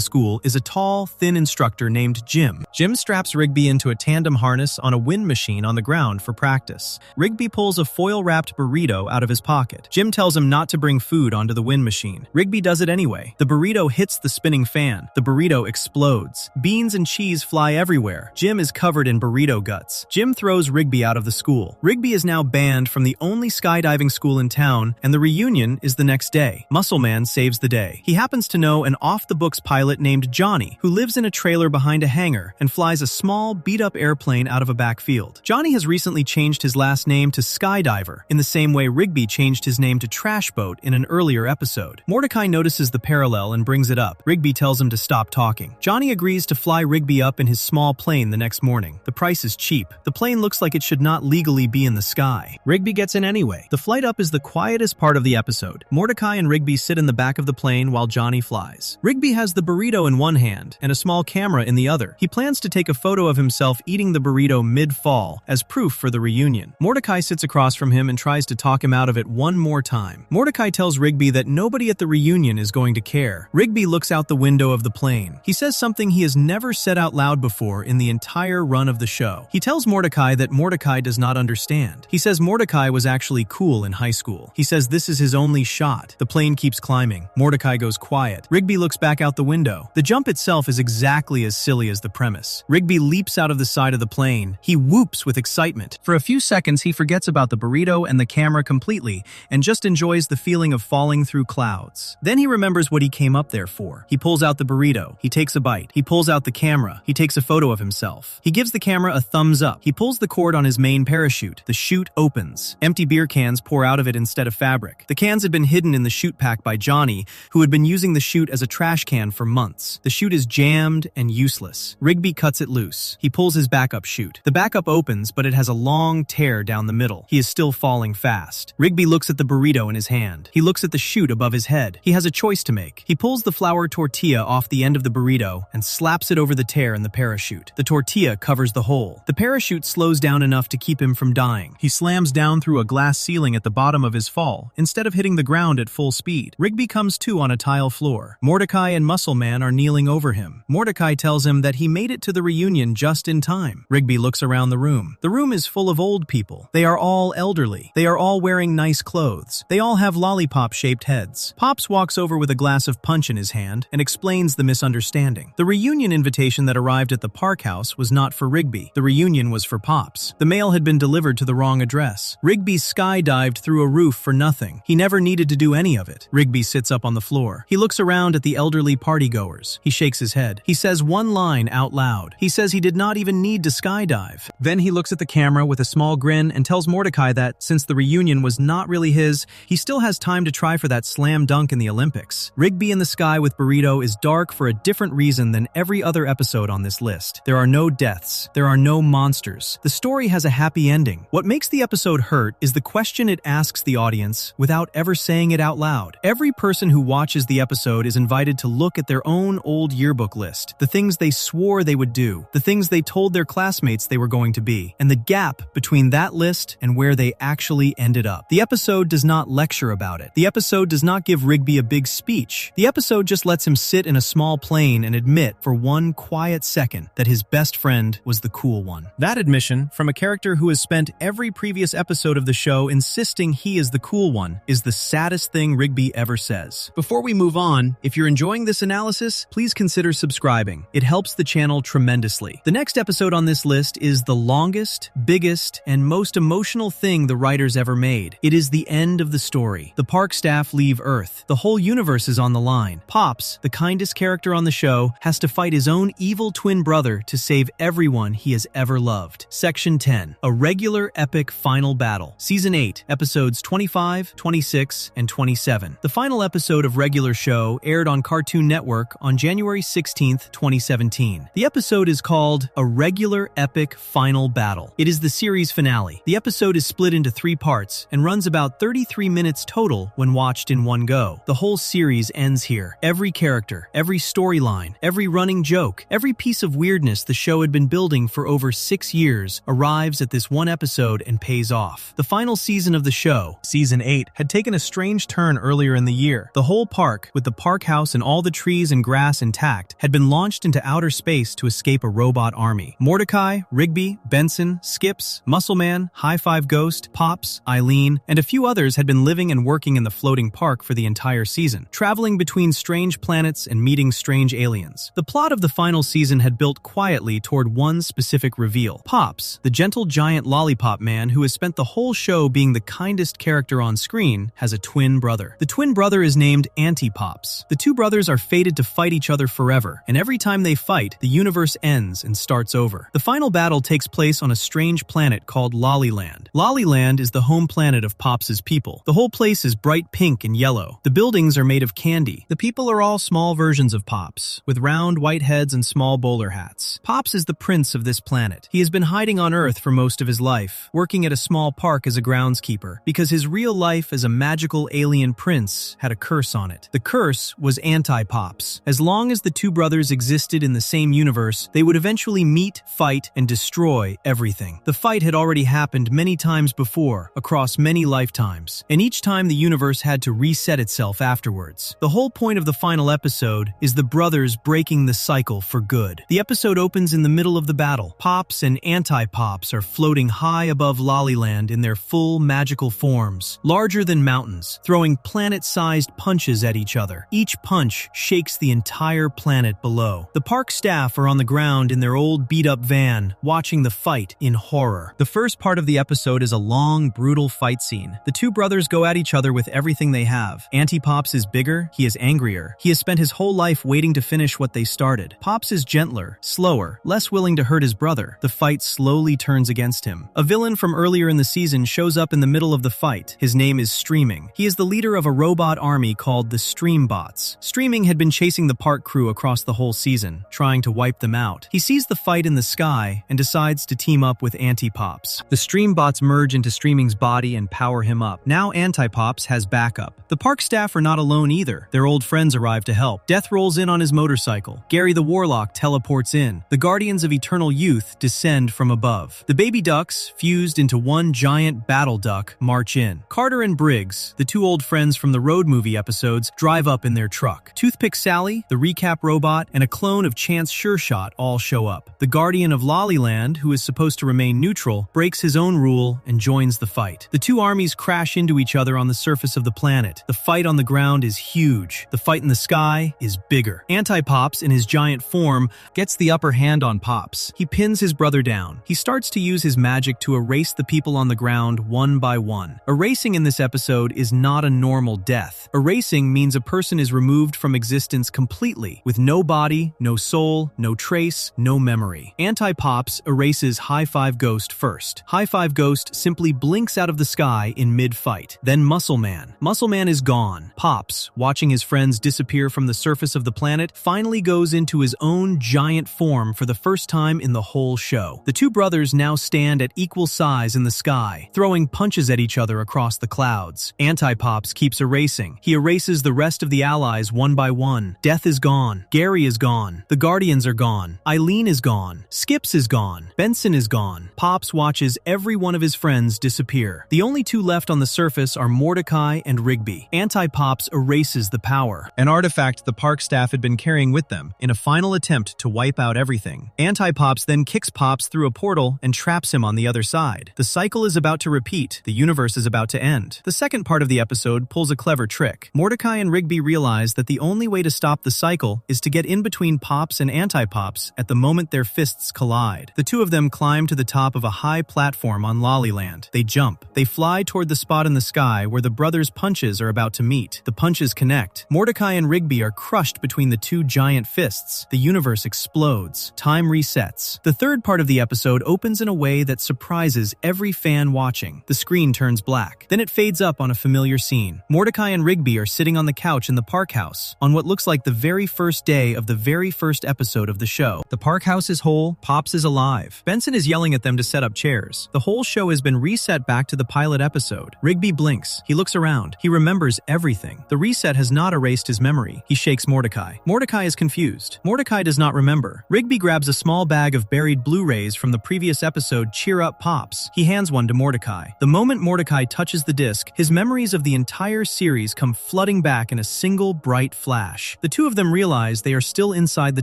school is a tall, thin instructor named Jim. Jim straps Rigby into a tandem harness on a wind machine on the ground for practice. Rigby pulls a foil-wrapped burrito out of his pocket. Jim tells him not to bring food onto the wind machine. Rigby does it anyway. The burrito hits the spinning fan. The burrito explodes. Beans and cheese fly everywhere. Jim is covered in burrito guts. Jim throws Rigby out of the school. Rigby is now banned from the only skydiving school in town, and the reunion is the next day. Muscle Man saves the day. He happens to know an off-the-books pilot named Johnny, who lives in a trailer behind a hangar and flies a small, beat-up airplane out of a backfield. Johnny has recently changed his last name to Skydiver, in the same way Rigby changed his name to Trash Boat in an earlier episode. Mordecai notices the parallel and brings it up. Rigby tells him to stop talking. Johnny agrees to fly Rigby up in his small plane the next morning. The price is cheap. The plane looks like it should not legally be in the sky. Rigby gets in anyway. The flight up is the quietest part of the episode. Mordecai and Rigby sit in the back of the plane while Johnny flies. Rigby has the burrito in one hand and a small camera in the other. He plans to take a photo of himself eating the burrito mid-fall as proof for the reunion. Mordecai sits across from him and tries to talk him out of it one more time. Mordecai tells Rigby that nobody at the reunion is going to care. Rigby looks out the window of the plane. He says something he has never said out loud before in the entire run of the show. He tells Mordecai that Mordecai does not understand. He says Mordecai was actually cool in high school. He says this is his only shot. The plane keeps climbing. Mordecai goes quiet. Rigby looks back out the window. The jump itself is exactly as silly as the premise. Rigby leaps out of the side of the plane. He whoops with excitement. For a few seconds, he forgets about the burrito and the camera completely and just enjoys the feeling of falling through clouds. Then he remembers what he came up there for. He pulls out the burrito. He takes a bite. He pulls out the camera. He takes a photo of himself. He gives the camera a thumbs up. He pulls the cord on his main parachute. The chute opens. Empty beer cans pour out of it instead of fabric. The cans had been hidden in the chute pack by Johnny, who had been using the chute as a trash can for months. The chute is jammed and useless. Rigby cuts it loose. He pulls his backup chute. The backup opens, but it has a long tear down the middle. He is still falling fast. Rigby looks at the burrito in his hand. He looks at the chute above his head. He has a choice to make. He pulls the flour tortilla off the end of the burrito and slaps it over the tear in the parachute. The tortilla covers the hole. The parachute slows down enough to keep him from dying. He slams down through a glass ceiling at the bottom of his fall, instead of hitting the ground at full speed. Rigby comes to on a tile floor. Mordecai and Muscle Man are kneeling over him. Mordecai tells him that he made it to the reunion just in time. Rigby looks around the room. The room is full of old people. They are all elderly. They are all wearing nice clothes. They all have lollipop-shaped heads. Pops walks over with a glass of punch in his hand and explains the misunderstanding. The reunion invitation that arrived at the park house was not for Rigby. The reunion was for Pops. The mail had been delivered to the wrong address. Rigby skydived through a roof for nothing. He never needed to do any of it. Rigby sits up on the floor. He looks around at the elderly partygoers. He shakes his head. He says one line out loud. He says he did not even need to skydive. Then he looks at the camera with a small grin and tells Mordecai that, since the reunion was not really his, he still has time to try for that slam dunk in the Olympics. Rigby in the Sky with Burrito is dark for a different reason than every other episode on this list. There are no deaths. There are no monsters. The story has a happy ending. What makes the episode hurt is the question it asks the audience without ever saying it out loud. Every person who watches the episode is invited to look at their own old yearbook list, the things they swore they would do, the things they told their classmates they were going to be, and the gap between that list and where they actually ended up. The episode does not lecture about it. The episode does not give Rigby a big speech. The episode just lets him sit in a small plane and admit for one quiet second that his best friend was the cool one. That admission, from a character who has spent every previous episode of the show insisting he is the cool one, is the saddest thing Rigby ever says. Before we move on, if you're enjoying this analysis, please consider subscribing. It helps the channel tremendously. The next episode on this list is the longest, biggest, and most emotional thing the writers ever made. It is the end of the story. The park staff leave Earth. The whole universe is on the line. Pops, the kindest character on the show, has to fight his own evil twin brother to save everyone he has ever loved. Section 10. A regular epic final battle. Season 8, episodes 25, 26, and 1927. The final episode of Regular Show aired on Cartoon Network on January 16, 2017. The episode is called A Regular Epic Final Battle. It is the series finale. The episode is split into 3 parts and runs about 33 minutes total when watched in one go. The whole series ends here. Every character, every storyline, every running joke, every piece of weirdness the show had been building for over 6 years arrives at this one episode and pays off. The final season of the show, Season 8, had taken a strange turn earlier in the year. The whole park, with the park house and all the trees and grass intact, had been launched into outer space to escape a robot army. Mordecai, Rigby, Benson, Skips, Muscleman, High Five Ghost, Pops, Eileen, and a few others had been living and working in the floating park for the entire season, traveling between strange planets and meeting strange aliens. The plot of the final season had built quietly toward one specific reveal. Pops, the gentle giant lollipop man who has spent the whole show being the kindest character on screen, has a twin brother. The twin brother is named Anti-Pops. The two brothers are fated to fight each other forever, and every time they fight, the universe ends and starts over. The final battle takes place on a strange planet called Lollyland. Lollyland is the home planet of Pops' people. The whole place is bright pink and yellow. The buildings are made of candy. The people are all small versions of Pops, with round white heads and small bowler hats. Pops is the prince of this planet. He has been hiding on Earth for most of his life, working at a small park as a groundskeeper, because his real life as a magical alien prince had a curse on it. The curse was Anti-Pops. As long as the two brothers existed in the same universe, they would eventually meet, fight, and destroy everything. The fight had already happened many times before, across many lifetimes, and each time the universe had to reset itself afterwards. The whole point of the final episode is the brothers breaking the cycle for good. The episode opens in the middle of the battle. Pops and Anti-Pops are floating high above Lollyland in their full magical forms, larger than mountains, throwing planet-sized punches at each other. Each punch shakes the entire planet below. The park staff are on the ground in their old beat-up van, watching the fight in horror. The first part of the episode is a long, brutal fight scene. The two brothers go at each other with everything they have. Anti-Pops is bigger, he is angrier. He has spent his whole life waiting to finish what they started. Pops is gentler, slower, less willing to hurt his brother. The fight slowly turns against him. A villain from earlier in the season shows up in the middle of the fight. His name is Streaming. He is the leader of a robot army called the Streambots. Streaming had been chasing the park crew across the whole season, trying to wipe them out. He sees the fight in the sky and decides to team up with Anti-Pops. The Streambots merge into Streaming's body and power him up. Now Anti-Pops has backup. The park staff are not alone either. Their old friends arrive to help. Death rolls in on his motorcycle. Gary the Warlock teleports in. The Guardians of Eternal Youth descend from above. The baby ducks, fused into one giant battle duck, march in. Carter and Briggs, the two old friends from the road movie episodes, drive up in their truck. Toothpick Sally, the recap robot, and a clone of Chance Sure-Shot all show up. The Guardian of Lollyland, who is supposed to remain neutral, breaks his own rule and joins the fight. The two armies crash into each other on the surface of the planet. The fight on the ground is huge. The fight in the sky is bigger. Anti-Pops, in his giant form, gets the upper hand on Pops. He pins his brother down. He starts to use his magic to erase the people on the ground one by one. Erasing in this episode is not a normal death. Erasing means a person is removed from existence completely, with no body, no soul, no trace, no memory. Anti-Pops erases High Five Ghost first. High Five Ghost simply blinks out of the sky in mid-fight. Then Muscleman. Muscleman is gone. Pops, watching his friends disappear from the surface of the planet, finally goes into his own giant form for the first time in the whole show. The two brothers now stand at equal size in the sky, throwing punches at each other across the clouds. Anti-Pops keeps erasing. He erases the rest of the allies one by one. Death is gone. Gary is gone. The Guardians are gone. Eileen is gone. Skips is gone. Benson is gone. Pops watches every one of his friends disappear. The only two left on the surface are Mordecai and Rigby. Anti-Pops erases the power, an artifact the park staff had been carrying with them, in a final attempt to wipe out everything. Anti-Pops then kicks Pops through a portal and traps him on the other side. The cycle is about to repeat. The universe is about to end. The second part of the episode pulls a clever trick. Mordecai and Rigby realize that the only way to stop the cycle is to get in between Pops and Anti-Pops at the moment their fists collide. The two of them climb to the top of a high platform on Lollyland. They jump. They fly toward the spot in the sky where the brothers' punches are about to meet. The punches connect. Mordecai and Rigby are crushed between the two giant fists. The universe explodes. Time resets. The third part of the episode opens in a way that surprises every fan watching. The screen turns black. Then it fades up on a familiar scene. Mordecai and Rigby are sitting on the couch in the Park House, on what looks like the very first day of the very first episode of the show. The Park House is whole, Pops is alive. Benson is yelling at them to set up chairs. The whole show has been reset back to the pilot episode. Rigby blinks. He looks around. He remembers everything. The reset has not erased his memory. He shakes Mordecai. Mordecai is confused. Mordecai does not remember. Rigby grabs a small bag of buried Blu-rays from the previous episode Cheer Up Pops. He hands one to Mordecai. The moment Mordecai touches the disc, his memories of the entire series come flooding back in a single bright flash. The two of them realize they are still inside the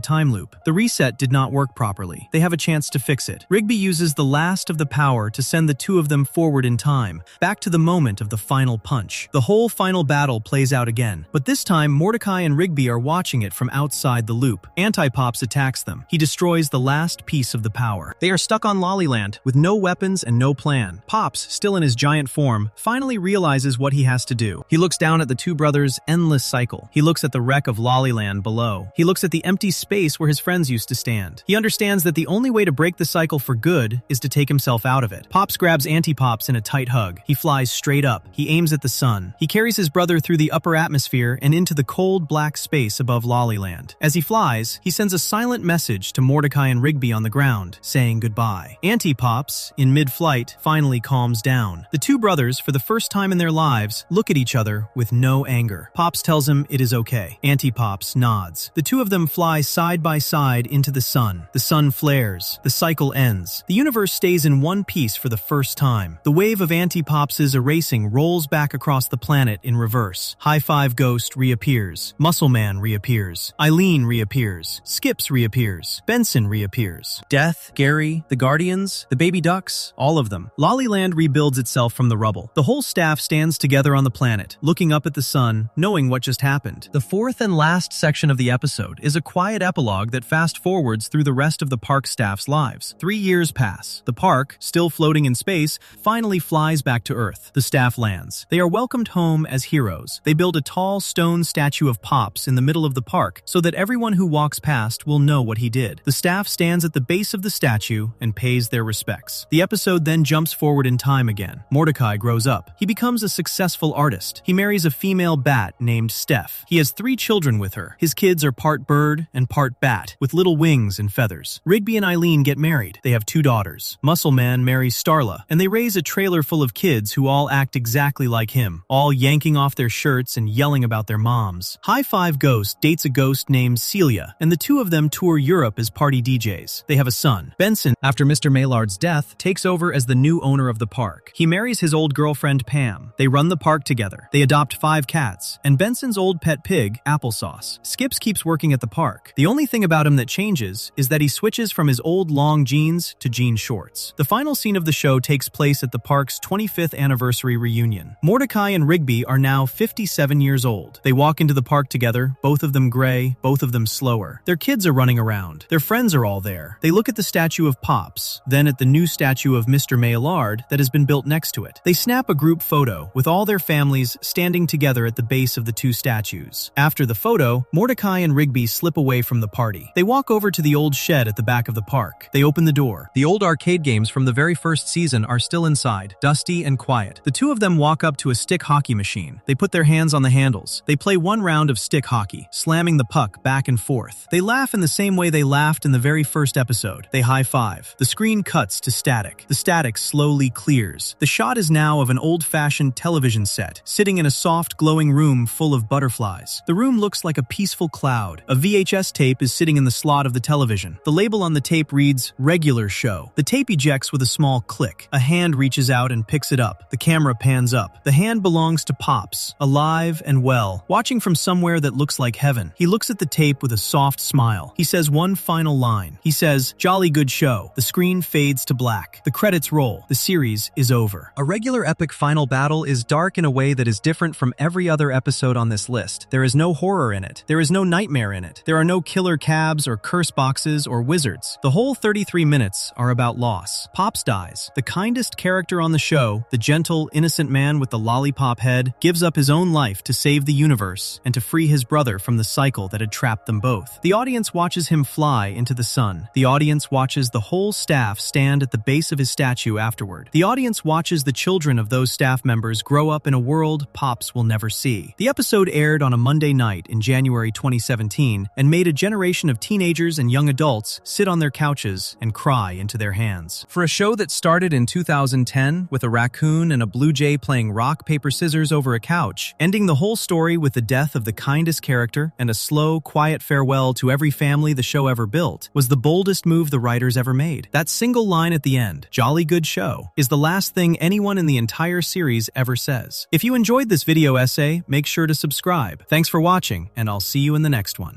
time loop. The reset did not work properly. They have a chance to fix it. Rigby uses the last of the power to send the two of them forward in time, back to the moment of the final punch. The whole final battle plays out again, but this time Mordecai and Rigby are watching it from outside the loop. Anti-Pops attacks them. He destroys the last piece of the power. They are stuck on Lollyland with no weapons and no plan. Pops, still in his giant form, finally realizes what he has to do. He looks down at the two brothers' endless cycle. He looks at the wreck of Lollyland below. He looks at the empty space where his friends used to stand. He understands that the only way to break the cycle for good is to take himself out of it. Pops grabs Anti-Pops in a tight hug. He flies straight up. He aims at the sun. He carries his brother through the upper atmosphere and into the cold black space above Lollyland. As he flies, he sends a silent message to Mordecai and Rigby on the ground, saying goodbye. Anti-Pops, in mid-flight, finally calms down. The two brothers, for the first time in their lives, look at each other with no anger. Pops tells him it is okay. Anti-Pops nods. The two of them fly side by side into the sun. The sun flares. The cycle ends. The universe stays in one piece for the first time. The wave of Anti-Pops' erasing rolls back across the planet in reverse. High Five Ghost reappears. Muscle Man reappears. Eileen reappears. Skips reappears. Benson reappears. Death, Gary, the Guardians, the Baby Ducks, all of them. Lollyland rebuilds itself from the rubble. The whole staff stands together on the planet, looking up at the sun, knowing what just happened. The fourth and last section of the episode is a quiet epilogue that fast-forwards through the rest of the park staff's lives. 3 years pass. The park, still floating in space, finally flies back to Earth. The staff lands. They are welcomed home as heroes. They build a tall stone statue of Pops in the middle of the park so that everyone who walks past will know what he did. The staff stands at the base of the statue and pays their respects. The episode then jumps forward in time again. Mordecai grows up. He becomes a successful artist. He marries a female bat named Steph. He has 3 children with her. His kids are part bird and part bat, with little wings and feathers. Rigby and Eileen get married. They have 2 daughters. Muscle Man marries Starla, and they raise a trailer full of kids who all act exactly like him, all yanking off their shirts and yelling about their moms. High Five Ghost dates a ghost named Celia, and the two of them tour Europe as party DJs. They have a son. Benson, after Mr. Maillard's death, takes over as the new owner of the park. He marries his old girlfriend Pam. They run the park together. They adopt 5 cats, and Benson's old pet pig, Applesauce. Skips keeps working at the park. The only thing about him that changes is that he switches from his old long jeans to jean shorts. The final scene of the show takes place at the park's 25th anniversary reunion. Mordecai and Rigby are now 57 years old. They walk into the park together, both of them gray, both of them slower. Their kids are running around. Their friends are all there. They look at the statue of Pops, then at the new statue of Mr. Maillard that has been built next to it. They snap a group photo with all their families standing together at the base of the 2 statues. After the photo, Mordecai and Rigby slip away from the party. They walk over to the old shed at the back of the park. They open the door. The old arcade games from the very first season are still inside, dusty and quiet. The two of them walk up to a stick hockey machine. They put their hands on the handles. They play 1 round of stick hockey, slamming the puck back and forth. They laugh in the same way they laughed in the very first episode. They high-five. The screen cuts to static. The static slowly clears. The shot is now of an old-fashioned television set, sitting in a soft, glowing room full of butterflies. The room looks like a peaceful cloud. A VHS tape is sitting in the slot of the television. The label on the tape reads, "Regular Show." The tape ejects with a small click. A hand reaches out and picks it up. The camera pans up. The hand belongs to Pops, alive and well, watching from somewhere that looks like heaven. He looks at the tape with a soft smile. He says one final line. He says, "Jolly good show." The screen fades to black. The credits roll. The series is over. A regular epic final battle is dark in a way that is different from every other episode on this list. There is no horror in it. There is no nightmare in it. There are no killer cabs or curse boxes or wizards. The whole 33 minutes are about loss. Pops dies. The kindest character on the show, the gentle, innocent man with the lollipop head, gives up his own life to save the universe and to free his brother from the cycle that had trapped them both. The audience watches him fly into the sun. The audience watches the whole staff stand at the base of his statue afterward. The audience watches the children of those staff members grow up in a world Pops will never see. The episode aired on a Monday night in January 2017 and made a generation of teenagers and young adults sit on their couches and cry into their hands. For a show that started in 2010 with a raccoon and a blue jay playing rock, paper, scissors over a couch, ending the whole story with the death of the kindest character and a slow, quiet farewell to every family the show ever built, was the boldest move the writers ever made. That single line at the end, "Jolly good show," is the last thing anyone in the entire series ever says. If you enjoyed this video essay, make sure to subscribe. Thanks for watching, and I'll see you in the next one.